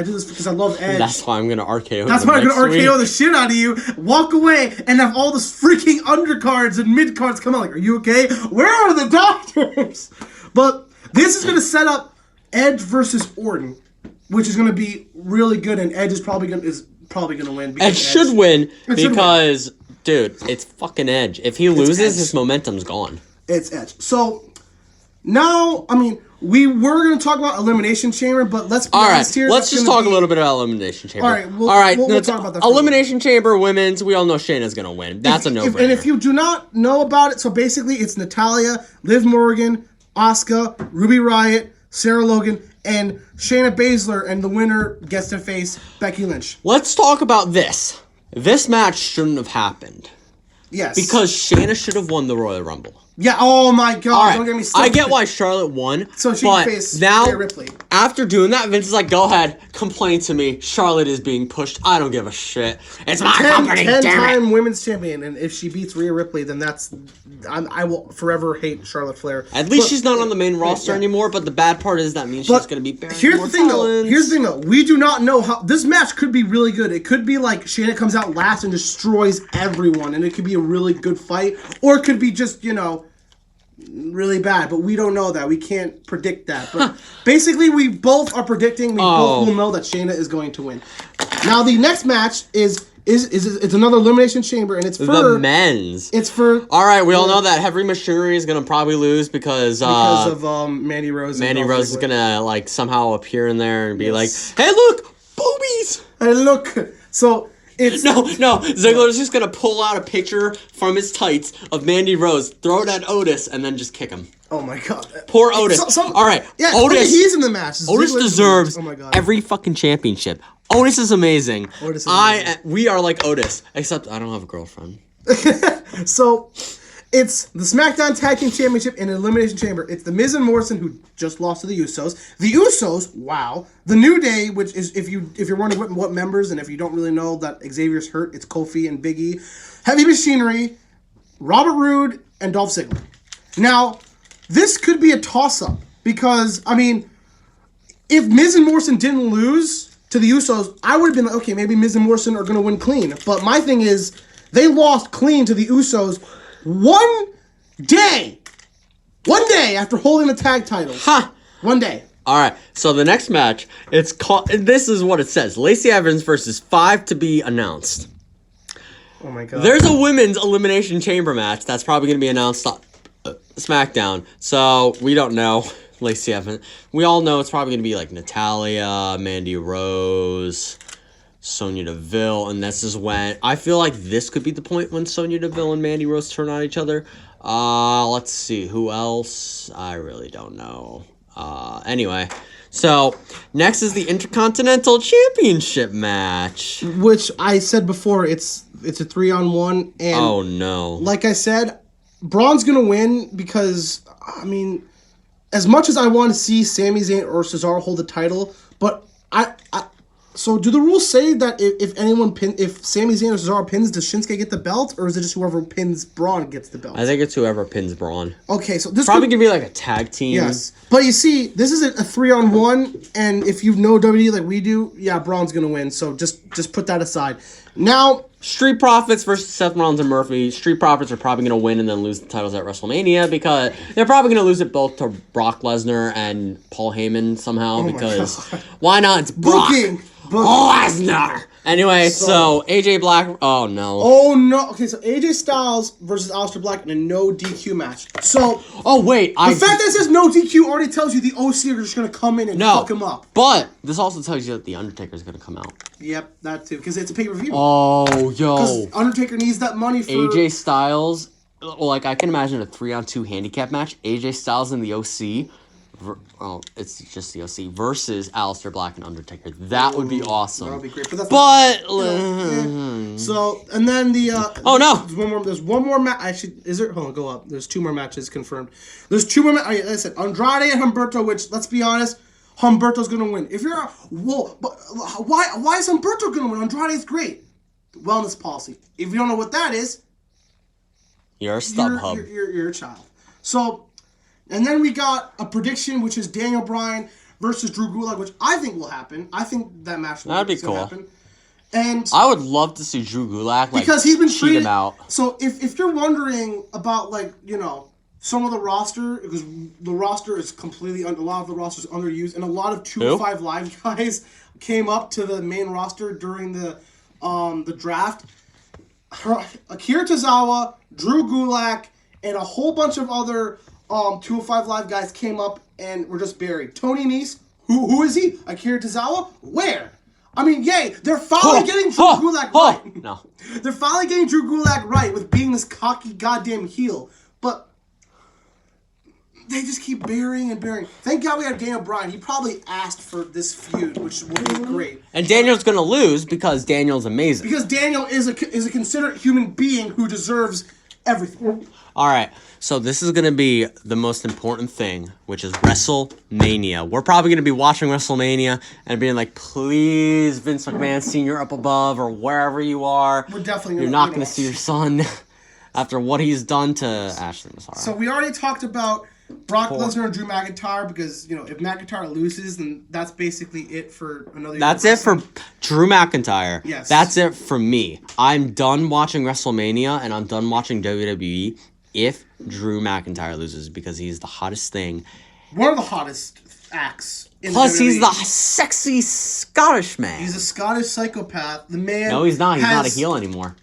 did this because I love Edge. That's why I'm gonna RKO. That's why I'm gonna RKO the shit out of you. Walk away and have all this freaking undercards and mid cards come out. Like, are you okay? Where are the doctors? But this is gonna set up Edge versus Orton, which is gonna be really good. And Edge is probably gonna win. Edge should win It should because, dude, it's fucking Edge. If he loses, Edge. his momentum's gone. It's Edge. So now, I mean, we were gonna talk about Elimination Chamber, but let's be All right, honest here. let's that's just gonna talk be- a little bit about Elimination Chamber. All right, we'll no, talk about that for a Elimination Chamber women's. We all know Shayna's gonna win. That's a no-brainer. And if you do not know about it, so basically it's Natalya, Liv Morgan, Asuka, Ruby Riott, Sarah Logan, and Shayna Baszler, and the winner gets to face Becky Lynch. Let's talk about this. This match shouldn't have happened Yes. because Shayna should have won the Royal Rumble. Yeah, oh my God, All right, don't get me started. I get why Charlotte won, So she but can face now Rhea Ripley. after doing that, Vince is like, "Go ahead, complain to me. Charlotte is being pushed. I don't give a shit. It's my company, damn it." 10-time women's champion, and if she beats Rhea Ripley, then I will forever hate Charlotte Flair. At least But- she's not on the main roster yeah. anymore. But the bad part is that means she's going to be bearing Here's more the thing, talents. though. Here's the thing, though. We do not know how this match could be really good. It could be like Shayna comes out last and destroys everyone, and it could be a really good fight, or it could be just really bad. But we don't know that. We can't predict that. But basically, we both are predicting. We both will know that Shayna is going to win. Now, the next match is it's another Elimination Chamber, and it's for the men's. It's for All right, we all know that Heavy Machinery is going to probably lose because of Mandy Rose. Mandy and Rose is Ziggler. going to like somehow appear in there and be Yes. like, "Hey, look, boobies." Hey, look. So it's No, Ziggler's just gonna pull out a picture from his tights of Mandy Rose, throw it at Otis, and then just kick him. Oh my God. Poor Otis. All right, Yeah, Otis. he's in the match. Otis Ziggler's deserves in the match. Oh my God. every fucking championship. Otis is amazing. Otis is amazing. We are like Otis, except I don't have a girlfriend. So it's the SmackDown Tag Team Championship in Elimination Chamber. It's the Miz and Morrison who just lost to the Usos. The Usos, wow. The New Day, which is if you're wondering what members, and if you don't really know that Xavier's hurt, it's Kofi and Big E. Heavy Machinery, Robert Roode, and Dolph Ziggler. Now, this could be a toss-up because if Miz and Morrison didn't lose to the Usos, I would have been like, okay, maybe Miz and Morrison are going to win clean. But my thing is, they lost clean to the Usos one day after holding the tag titles. Ha! One day. All right, so the next match, it's called. This is what it says: Lacey Evans versus 5 to be announced. Oh my God. There's a women's elimination chamber match that's probably going to be announced on SmackDown. So we don't know Lacey Evans. We all know it's probably going to be like Natalya, Mandy Rose, Sonya Deville, and this is when I feel like this could be the point when Sonya Deville and Mandy Rose turn on each other. Let's see who else. I really don't know. Anyway, so next is the Intercontinental Championship match. Which I said before, it's a 3-on-1, and Oh no! like I said, Braun's gonna win because as much as I want to see Sami Zayn or Cesaro hold the title, but so do the rules say that if Sami Zayn or Cesaro pins, does Shinsuke get the belt, or is it just whoever pins Braun gets the belt? I think it's whoever pins Braun. Okay, so this Probably gonna be like a tag team. Yes, but you see, this is a 3-on-1, and if you know WWE like we do, yeah, Braun's gonna win. So just put that aside. Now, Street Profits versus Seth Rollins and Murphy. Street Profits are probably going to win and then lose the titles at WrestleMania because they're probably going to lose it both to Brock Lesnar and Paul Heyman somehow because why not? It's Brock Lesnar. Anyway, so AJ Black. Oh no. Oh no. Okay, so AJ Styles versus Aleister Black in a no DQ match. So. Oh wait, the fact that it says no DQ already tells you the OC are just gonna come in and fuck him up. But this also tells you that the Undertaker is gonna come out. Yep, that too, because it's a pay-per-view. Oh, yo. Because Undertaker needs that money for AJ Styles. Like I can imagine a 3-on-2 handicap match. AJ Styles and the OC. It's just the OC versus Aleister Black and Undertaker. That would be awesome. That would be great. But that's So, and then the oh no, there's one more match. Actually, is there? Hold on, go up. There's 2 more matches confirmed. There's 2 more. Like I said, Andrade and Humberto. Which, let's be honest, Humberto's gonna win. If you're but why is Humberto gonna win? Andrade's great. Wellness policy. If you don't know what that is, you're a StubHub. You're a child. So. And then we got a prediction, which is Daniel Bryan versus Drew Gulak, which I think will happen. I think that match will happen. And I would love to see Drew Gulak because he's been cheat him out. So if you're wondering about some of the roster, because the roster is completely a lot of the roster is underused, and a lot of 205 Live guys came up to the main roster during the draft. Akira Tozawa, Drew Gulak, and a whole bunch of other 205 Live guys came up and were just buried. Tony Nese, who is he? Akira Tozawa? Where? I mean, yay, they're finally getting Drew Gulak right. No. They're finally getting Drew Gulak right with being this cocky goddamn heel. But they just keep burying and burying. Thank God we have Daniel Bryan. He probably asked for this feud, which will be great. And Daniel's going to lose because Daniel's amazing. Because Daniel is a considerate human being who deserves everything. All right, so this is going to be the most important thing, which is WrestleMania. We're probably going to be watching WrestleMania and being like, please, Vince McMahon Sr. up above or wherever you are. We're definitely You're not going to see your son after what he's done to Ashley Massaro. So we already talked about Brock Lesnar and Drew McIntyre because, if McIntyre loses, then that's basically it for another year. That's it for Drew McIntyre. Yes. That's it for me. I'm done watching WrestleMania and I'm done watching WWE if Drew McIntyre loses because he's the hottest thing. One of the hottest acts in Plus, WWE. he's the sexy Scottish man. He's a Scottish psychopath. The man. No, he's not. He's not a heel anymore.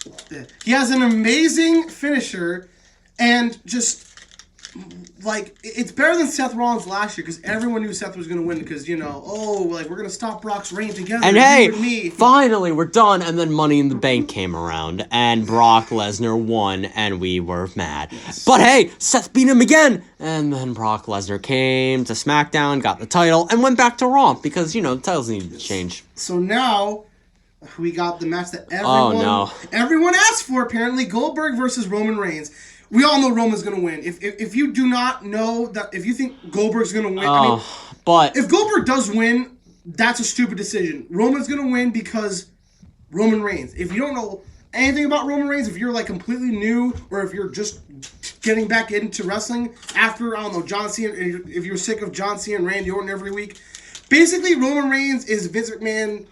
He has an amazing finisher and just. It's better than Seth Rollins last year because everyone knew Seth was going to win because, we're going to stop Brock's reign together. And hey, and me. Finally, we're done. And then Money in the Bank came around and Brock Lesnar won and we were mad. Yes. But hey, Seth beat him again. And then Brock Lesnar came to SmackDown, got the title, and went back to Raw because, the titles need to change. So now we got the match that everyone asked for, apparently, Goldberg versus Roman Reigns. We all know Roman's going to win. If you do not know that, if you think Goldberg's going to win, but if Goldberg does win, that's a stupid decision. Roman's going to win because Roman Reigns. If you don't know anything about Roman Reigns, if you're completely new, or if you're just getting back into wrestling after, John Cena, if you're sick of John Cena and Randy Orton every week, basically Roman Reigns is Vince McMahon.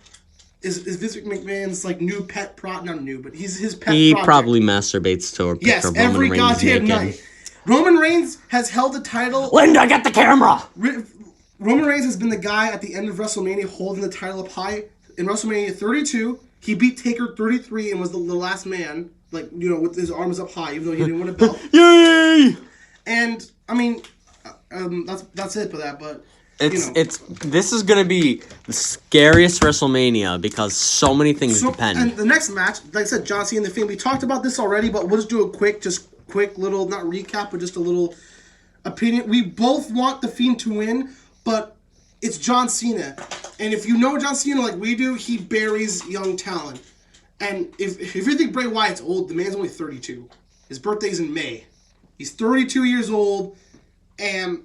Is Vince McMahon's new pet not new, but he's his pet He project. Probably masturbates to a picture of Roman every Reigns goddamn naked. night. Roman Reigns has held the title. Linda, get the camera! Roman Reigns has been the guy at the end of WrestleMania holding the title up high. In WrestleMania 32, he beat Taker 33 and was the last man, with his arms up high, even though he didn't win a belt. Yay! And, that's it for that, but... This is gonna be the scariest WrestleMania because so many things depend. And the next match, like I said, John Cena and The Fiend. We talked about this already, but we'll just do a quick little, not recap, but just a little opinion. We both want The Fiend to win, but it's John Cena, and if you know John Cena like we do, he buries young talent. And if you think Bray Wyatt's old, the man's only 32. His birthday's in May. He's 32 years old, and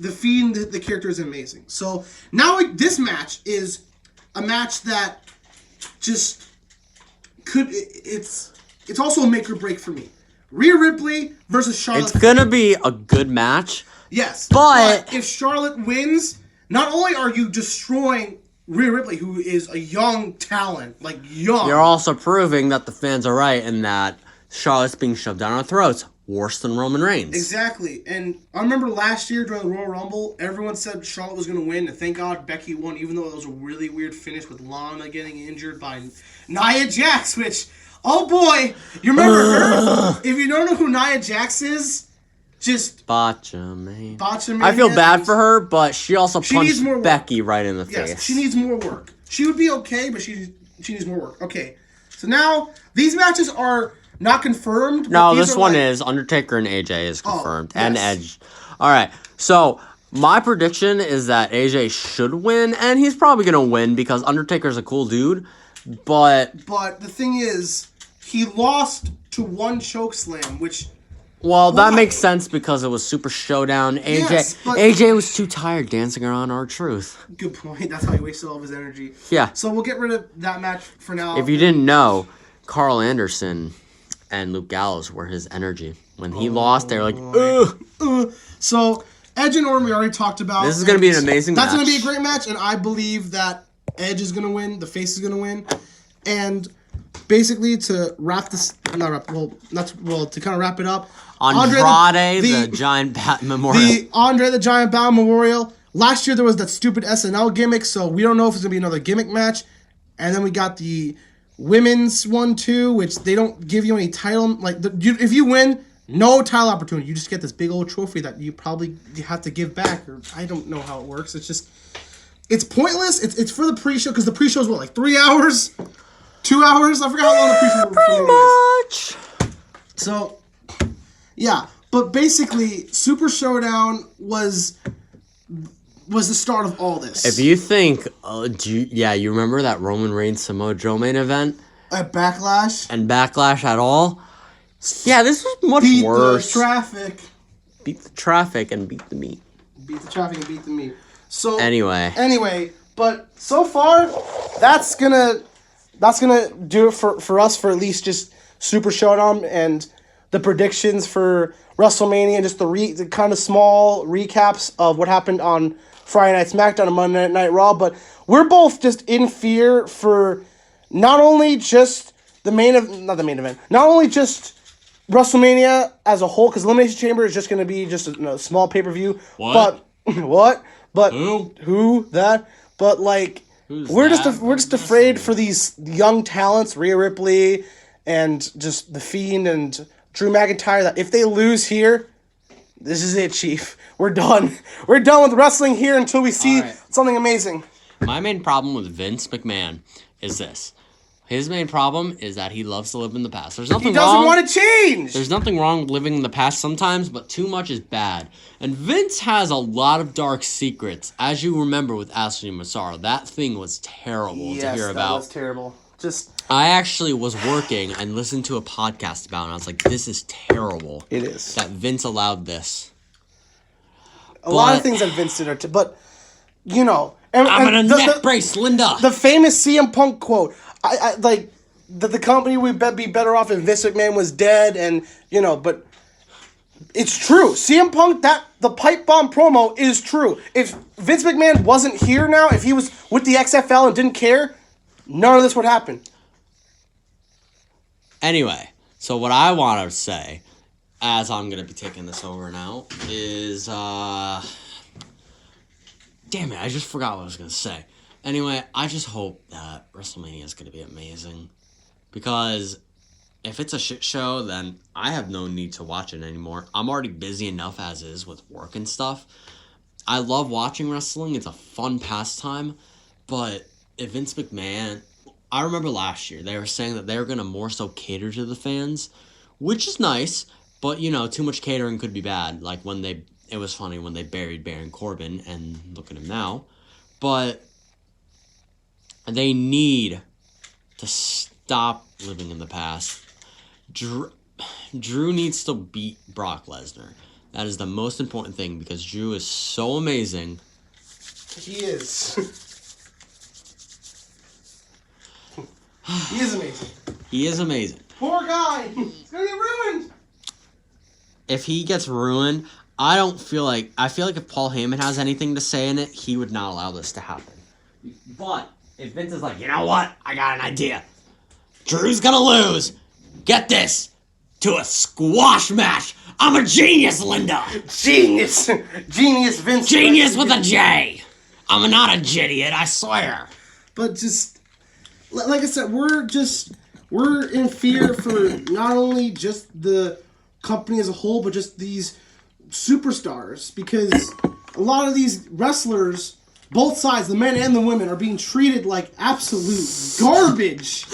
The Fiend, the character is amazing. So now this match is a match that just it's also a make or break for me. Rhea Ripley versus Charlotte. It's gonna be a good match. Yes, but if Charlotte wins, not only are you destroying Rhea Ripley, who is a young talent, like young, you're also proving that the fans are right and that Charlotte's being shoved down our throats worse than Roman Reigns. Exactly. And I remember last year during the Royal Rumble, everyone said Charlotte was going to win, and thank God Becky won, even though it was a really weird finish with Lana getting injured by Nia Jax, which, oh boy, you remember her? If you don't know who Nia Jax is, just Botchamania. I feel bad for her, but she also punched Becky right in the face. Yes, she needs more work. She would be okay, but she needs more work. Okay, so now these matches are not confirmed. No, this one is. Undertaker and AJ is confirmed. Oh, yes. And Edge. All right, so my prediction is that AJ should win, and he's probably going to win because Undertaker's a cool dude, but the thing is, he lost to one chokeslam, which... Well, that makes sense because it was Super Showdown. AJ was too tired dancing around R-Truth. Good point. That's how he wasted all of his energy. Yeah. So we'll get rid of that match for now. If you didn't know, Carl Anderson and Luke Gallows were his energy. When he lost, they were like, ugh. So, Edge and Orton, we already talked about. This is going to be an amazing match. That's going to be a great match, and I believe that Edge is going to win. The face is going to win. And basically, to wrap this... to kind of wrap it up... Andrade, the Giant Bat Memorial. The Andre the Giant Bat Memorial. Last year there was that stupid SNL gimmick, so we don't know if it's going to be another gimmick match. And then we got the women's one too, which they don't give you any title. If you win, no title opportunity. You just get this big old trophy that you probably have to give back. Or I don't know how it works. It's pointless. It's for the pre-show, because the pre-show is what, 3 hours? 2 hours? I forgot how long the pre-show was. Pretty much. So... yeah, but basically, Super Showdown was the start of all this. If you think, you remember that Roman Reigns Samoa Joe main event? At Backlash? And Backlash at all? Yeah, this was much worse. Beat the traffic. Beat the traffic and beat the meat. Beat the traffic and beat the meat. So Anyway, but so far, that's gonna do it for us for at least just Super Showdown and the predictions for WrestleMania, just the kind of small recaps of what happened on Friday Night SmackDown and Monday Night Raw. But we're both just in fear for not only just not the main event, not only just WrestleMania as a whole, because Elimination Chamber is just going to be just a small pay-per-view. What? But what? But who? That? But we're just afraid for these young talents, Rhea Ripley, and just the Fiend and Drew McIntyre, that if they lose here, this is it, Chief. We're done. We're done with wrestling here until we see something amazing. My main problem with Vince McMahon is this. His main problem is that he loves to live in the past. He doesn't want to change. There's nothing wrong with living in the past sometimes, but too much is bad. And Vince has a lot of dark secrets. As you remember with Ashley Massaro, that thing was terrible to hear about. Yes, that was terrible. I actually was working and listened to a podcast about it, and I was like, this is terrible. It is. That Vince allowed this. A lot of things that Vince did but, I'm gonna neck brace Linda. The famous CM Punk quote. I the company would be better off if Vince McMahon was dead, and, but it's true. CM Punk, the pipe bomb promo is true. If Vince McMahon wasn't here now, if he was with the XFL and didn't care, none of this would happen. Anyway, so what I want to say, as I'm going to be taking this over now, is, damn it, I just forgot what I was going to say. Anyway, I just hope that WrestleMania is going to be amazing. Because if it's a shit show, then I have no need to watch it anymore. I'm already busy enough as is with work and stuff. I love watching wrestling. It's a fun pastime. But if Vince McMahon... I remember last year, they were saying that they were going to more so cater to the fans, which is nice, but, too much catering could be bad. Like, it was funny when they buried Baron Corbin, and look at him now. But they need to stop living in the past. Drew needs to beat Brock Lesnar. That is the most important thing because Drew is so amazing. He is. He is amazing. He is amazing. Poor guy. He's gonna get ruined. If he gets ruined, I feel like if Paul Heyman has anything to say in it, he would not allow this to happen. But if Vince is like, you know what? I got an idea. Drew's gonna lose. Get this. To a squash match. I'm a genius, Linda. Genius. Genius Vince. Genius with a J. I'm not a idiot, I swear. But just, like I said, we're in fear for not only just the company as a whole, but just these superstars. Because a lot of these wrestlers, both sides, the men and the women, are being treated like absolute garbage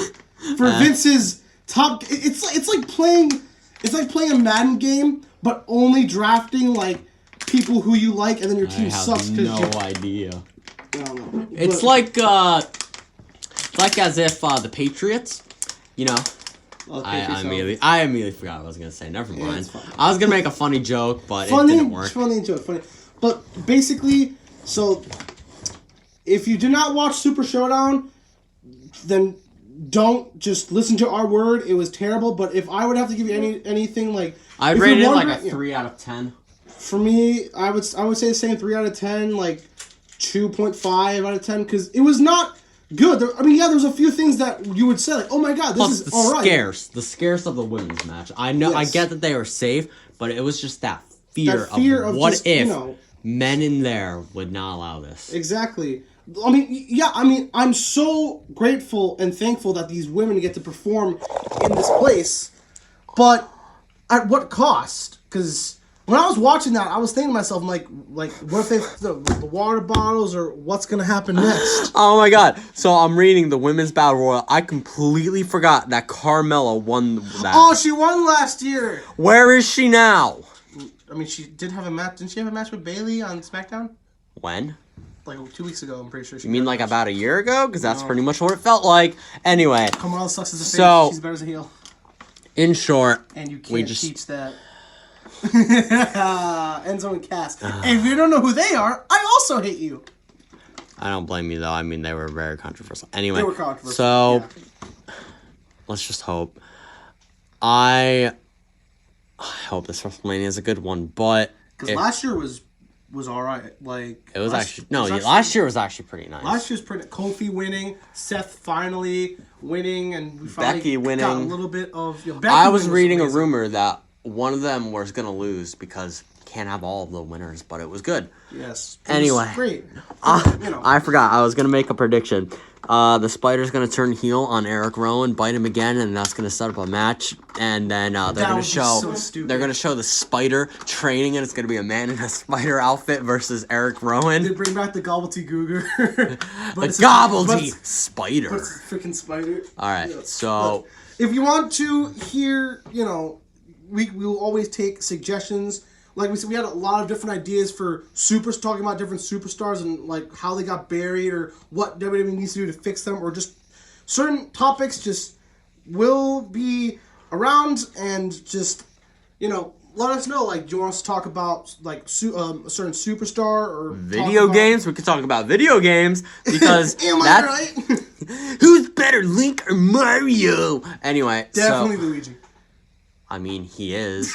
for Vince's top. It's like playing a Madden game, but only drafting like people who you like, and then your team sucks. No idea. I don't know. It's like as if the Patriots, you know. Well, I immediately forgot what I was gonna say. Never Yeah, mind. it's fine. I was gonna make a funny joke, but it didn't work. Funny joke, funny. But basically, so if you did not watch Super Showdown, then don't just listen to our word. It was terrible. But if I would have to give you anything like, I'd if rate you're it like wondering- a 3 out of 10. For me, I would say the same 3 out of 10, like 2.5 out of 10, because it was not good. There's a few things that you would say, like, oh my god, this Plus is the all right. the scares of the women's match. I know, I Yes. get that they were safe, but it was just that fear of what just, if you know, men in there would not allow this. Exactly. I'm so grateful and thankful that these women get to perform in this place, but at what cost? Because when I was watching that, I was thinking to myself, I'm like, what if they the water bottles, or what's gonna happen next? Oh my god! So I'm reading the women's battle royal. I completely forgot that Carmella won that. Oh, she won last year. Where is she now? I mean, she did have a match. Didn't she have a match with Bailey on SmackDown? When? Like 2 weeks ago, I'm pretty sure. You mean like about a year ago? Because that's pretty much what it felt like. Anyway, Kamala sucks as a face. So- She's better as a heel. in short, And you We can't just- teach that. Enzo and Cass. And if you don't know who they are, I also hate you. I don't blame you though. I mean, they were very controversial. Anyway, They were controversial. so yeah. let's just hope. I hope this WrestleMania is a good one, but Because last year was all right. Like it was last- actually no. it was Last year was actually pretty nice. Last year's pretty. Kofi winning, Seth finally winning, and we finally Becky winning. got a little bit of. Becky I was winning reading a amazing. rumor that one of them was gonna lose because you can't have all of the winners, but it was good. Yes. It was Anyway. great. You know. I forgot. I was gonna make a prediction. The Spider's gonna turn heel on Eric Rowan, bite him again, and that's gonna set up a match. And then they're That gonna would be show so stupid. they're gonna show the Spider training, and it's gonna be a man in a spider outfit versus Eric Rowan. They bring back the gobbledygooker. The gobbledy But spider. it's a freaking spider. All right, Yeah. so If you want to hear, we will always take suggestions. Like we said, we had a lot of different ideas for talking about different superstars and like how they got buried or what WWE needs to do to fix them, or just certain topics just will be around, and just let us know. Like, do you want us to talk about like a certain superstar or video games. We could talk about video games because Am I that right? who's better, Link or Mario? Anyway, Definitely so Luigi. I mean he is.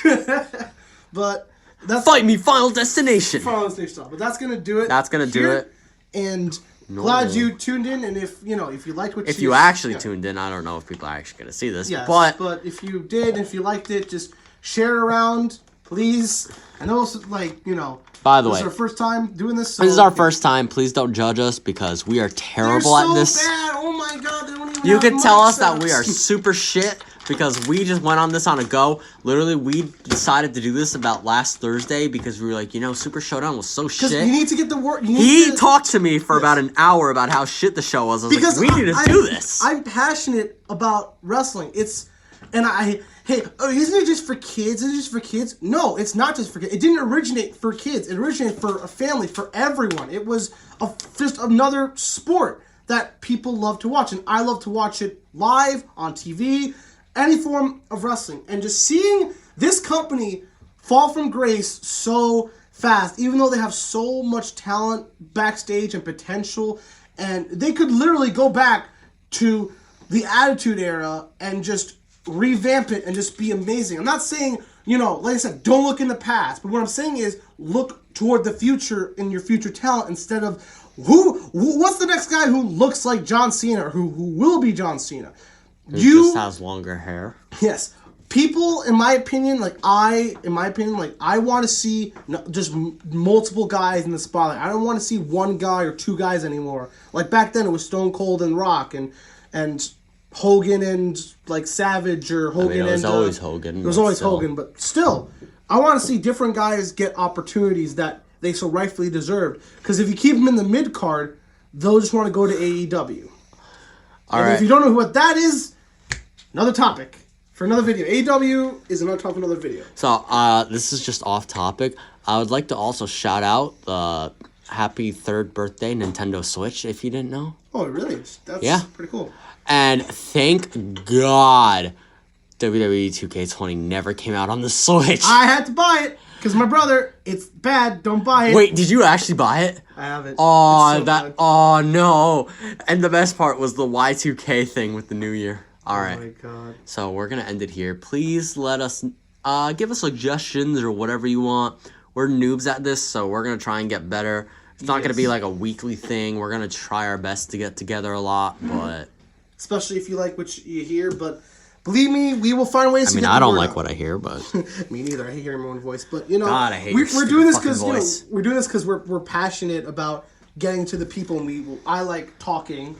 But that's Fight me, Final Destination. Final Stage stuff. But that's gonna do it. That's gonna do here. it. And glad you tuned in. And if you liked what If you actually tuned. tuned in, I don't know if people are actually gonna see this, Yes, but if you did, if you liked it, just share it around, please. I know it's by the this way, is our first time doing this. So this is our first time. Please don't judge us because we are They're terrible so at this. bad. Oh my god, they don't even You have can tell mic us that we are setups. super shit because we just went on this on a go. Literally, we decided to do this about last Thursday because we were like, Super Showdown was so Because shit. you need to get the word. He talked to me for about an hour about how shit the show was. I was Because like, we need to do this. I'm passionate about wrestling. Isn't it just for kids? Is it just for kids? No, it's not just for kids. It didn't originate for kids. It originated for a family, for everyone. It was just another sport that people love to watch. And I love to watch it live, on TV, any form of wrestling. And just seeing this company fall from grace so fast, even though they have so much talent backstage and potential, and they could literally go back to the Attitude Era and just revamp it and just be amazing. I'm not saying, like I said, don't look in the past, but what I'm saying is look toward the future in your future talent instead of what's the next guy who looks like John Cena or who will be John Cena. Who just has longer hair. Yes. People, in my opinion, I want to see just multiple guys in the spotlight. I don't want to see one guy or two guys anymore. Like back then, it was Stone Cold and Rock and Hogan and Savage or Hogan. It was always Hogan. It was always Hogan, but still, I want to see different guys get opportunities that they so rightfully deserved. Because if you keep them in the mid card, they'll just want to go to AEW. All right. If you don't know what that is, another topic. For another video. AEW is another topic for another video. So, this is just off topic. I would like to also shout out the happy 3rd birthday Nintendo Switch, if you didn't know. Oh, really? That's pretty cool. And thank God WWE 2K20 never came out on the Switch. I had to buy it because my brother, it's bad, don't buy it. Wait, did you actually buy it? I have it. Oh, oh no. And the best part was the Y2K thing with the new year. All right. Oh my God. So we're going to end it here. Please let us, give us suggestions or whatever you want. We're noobs at this, so we're going to try and get better. It's not going to be like a weekly thing. We're going to try our best to get together a lot, but... Especially if you like what you hear, but believe me, we will find ways to get I the don't word like out. what I hear, but... Me neither. I hate hearing my own voice, but God, I hate we're doing this because we're passionate about getting to the people, and I like talking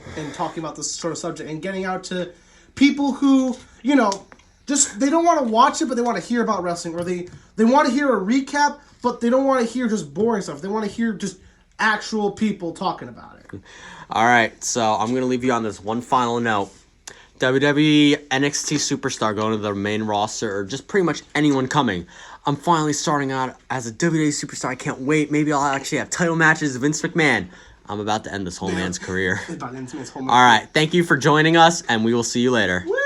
about this sort of subject and getting out to people who, just they don't want to watch it, but they want to hear about wrestling, or they want to hear a recap, but they don't want to hear just boring stuff. They want to hear just actual people talking about it. All right, so I'm going to leave you on this one final note. WWE NXT Superstar going to the main roster, or just pretty much anyone coming. I'm finally starting out as a WWE Superstar. I can't wait. Maybe I'll actually have title matches with Vince McMahon. I'm about to end this whole man's career. All right, thank you for joining us, and we will see you later. Woo!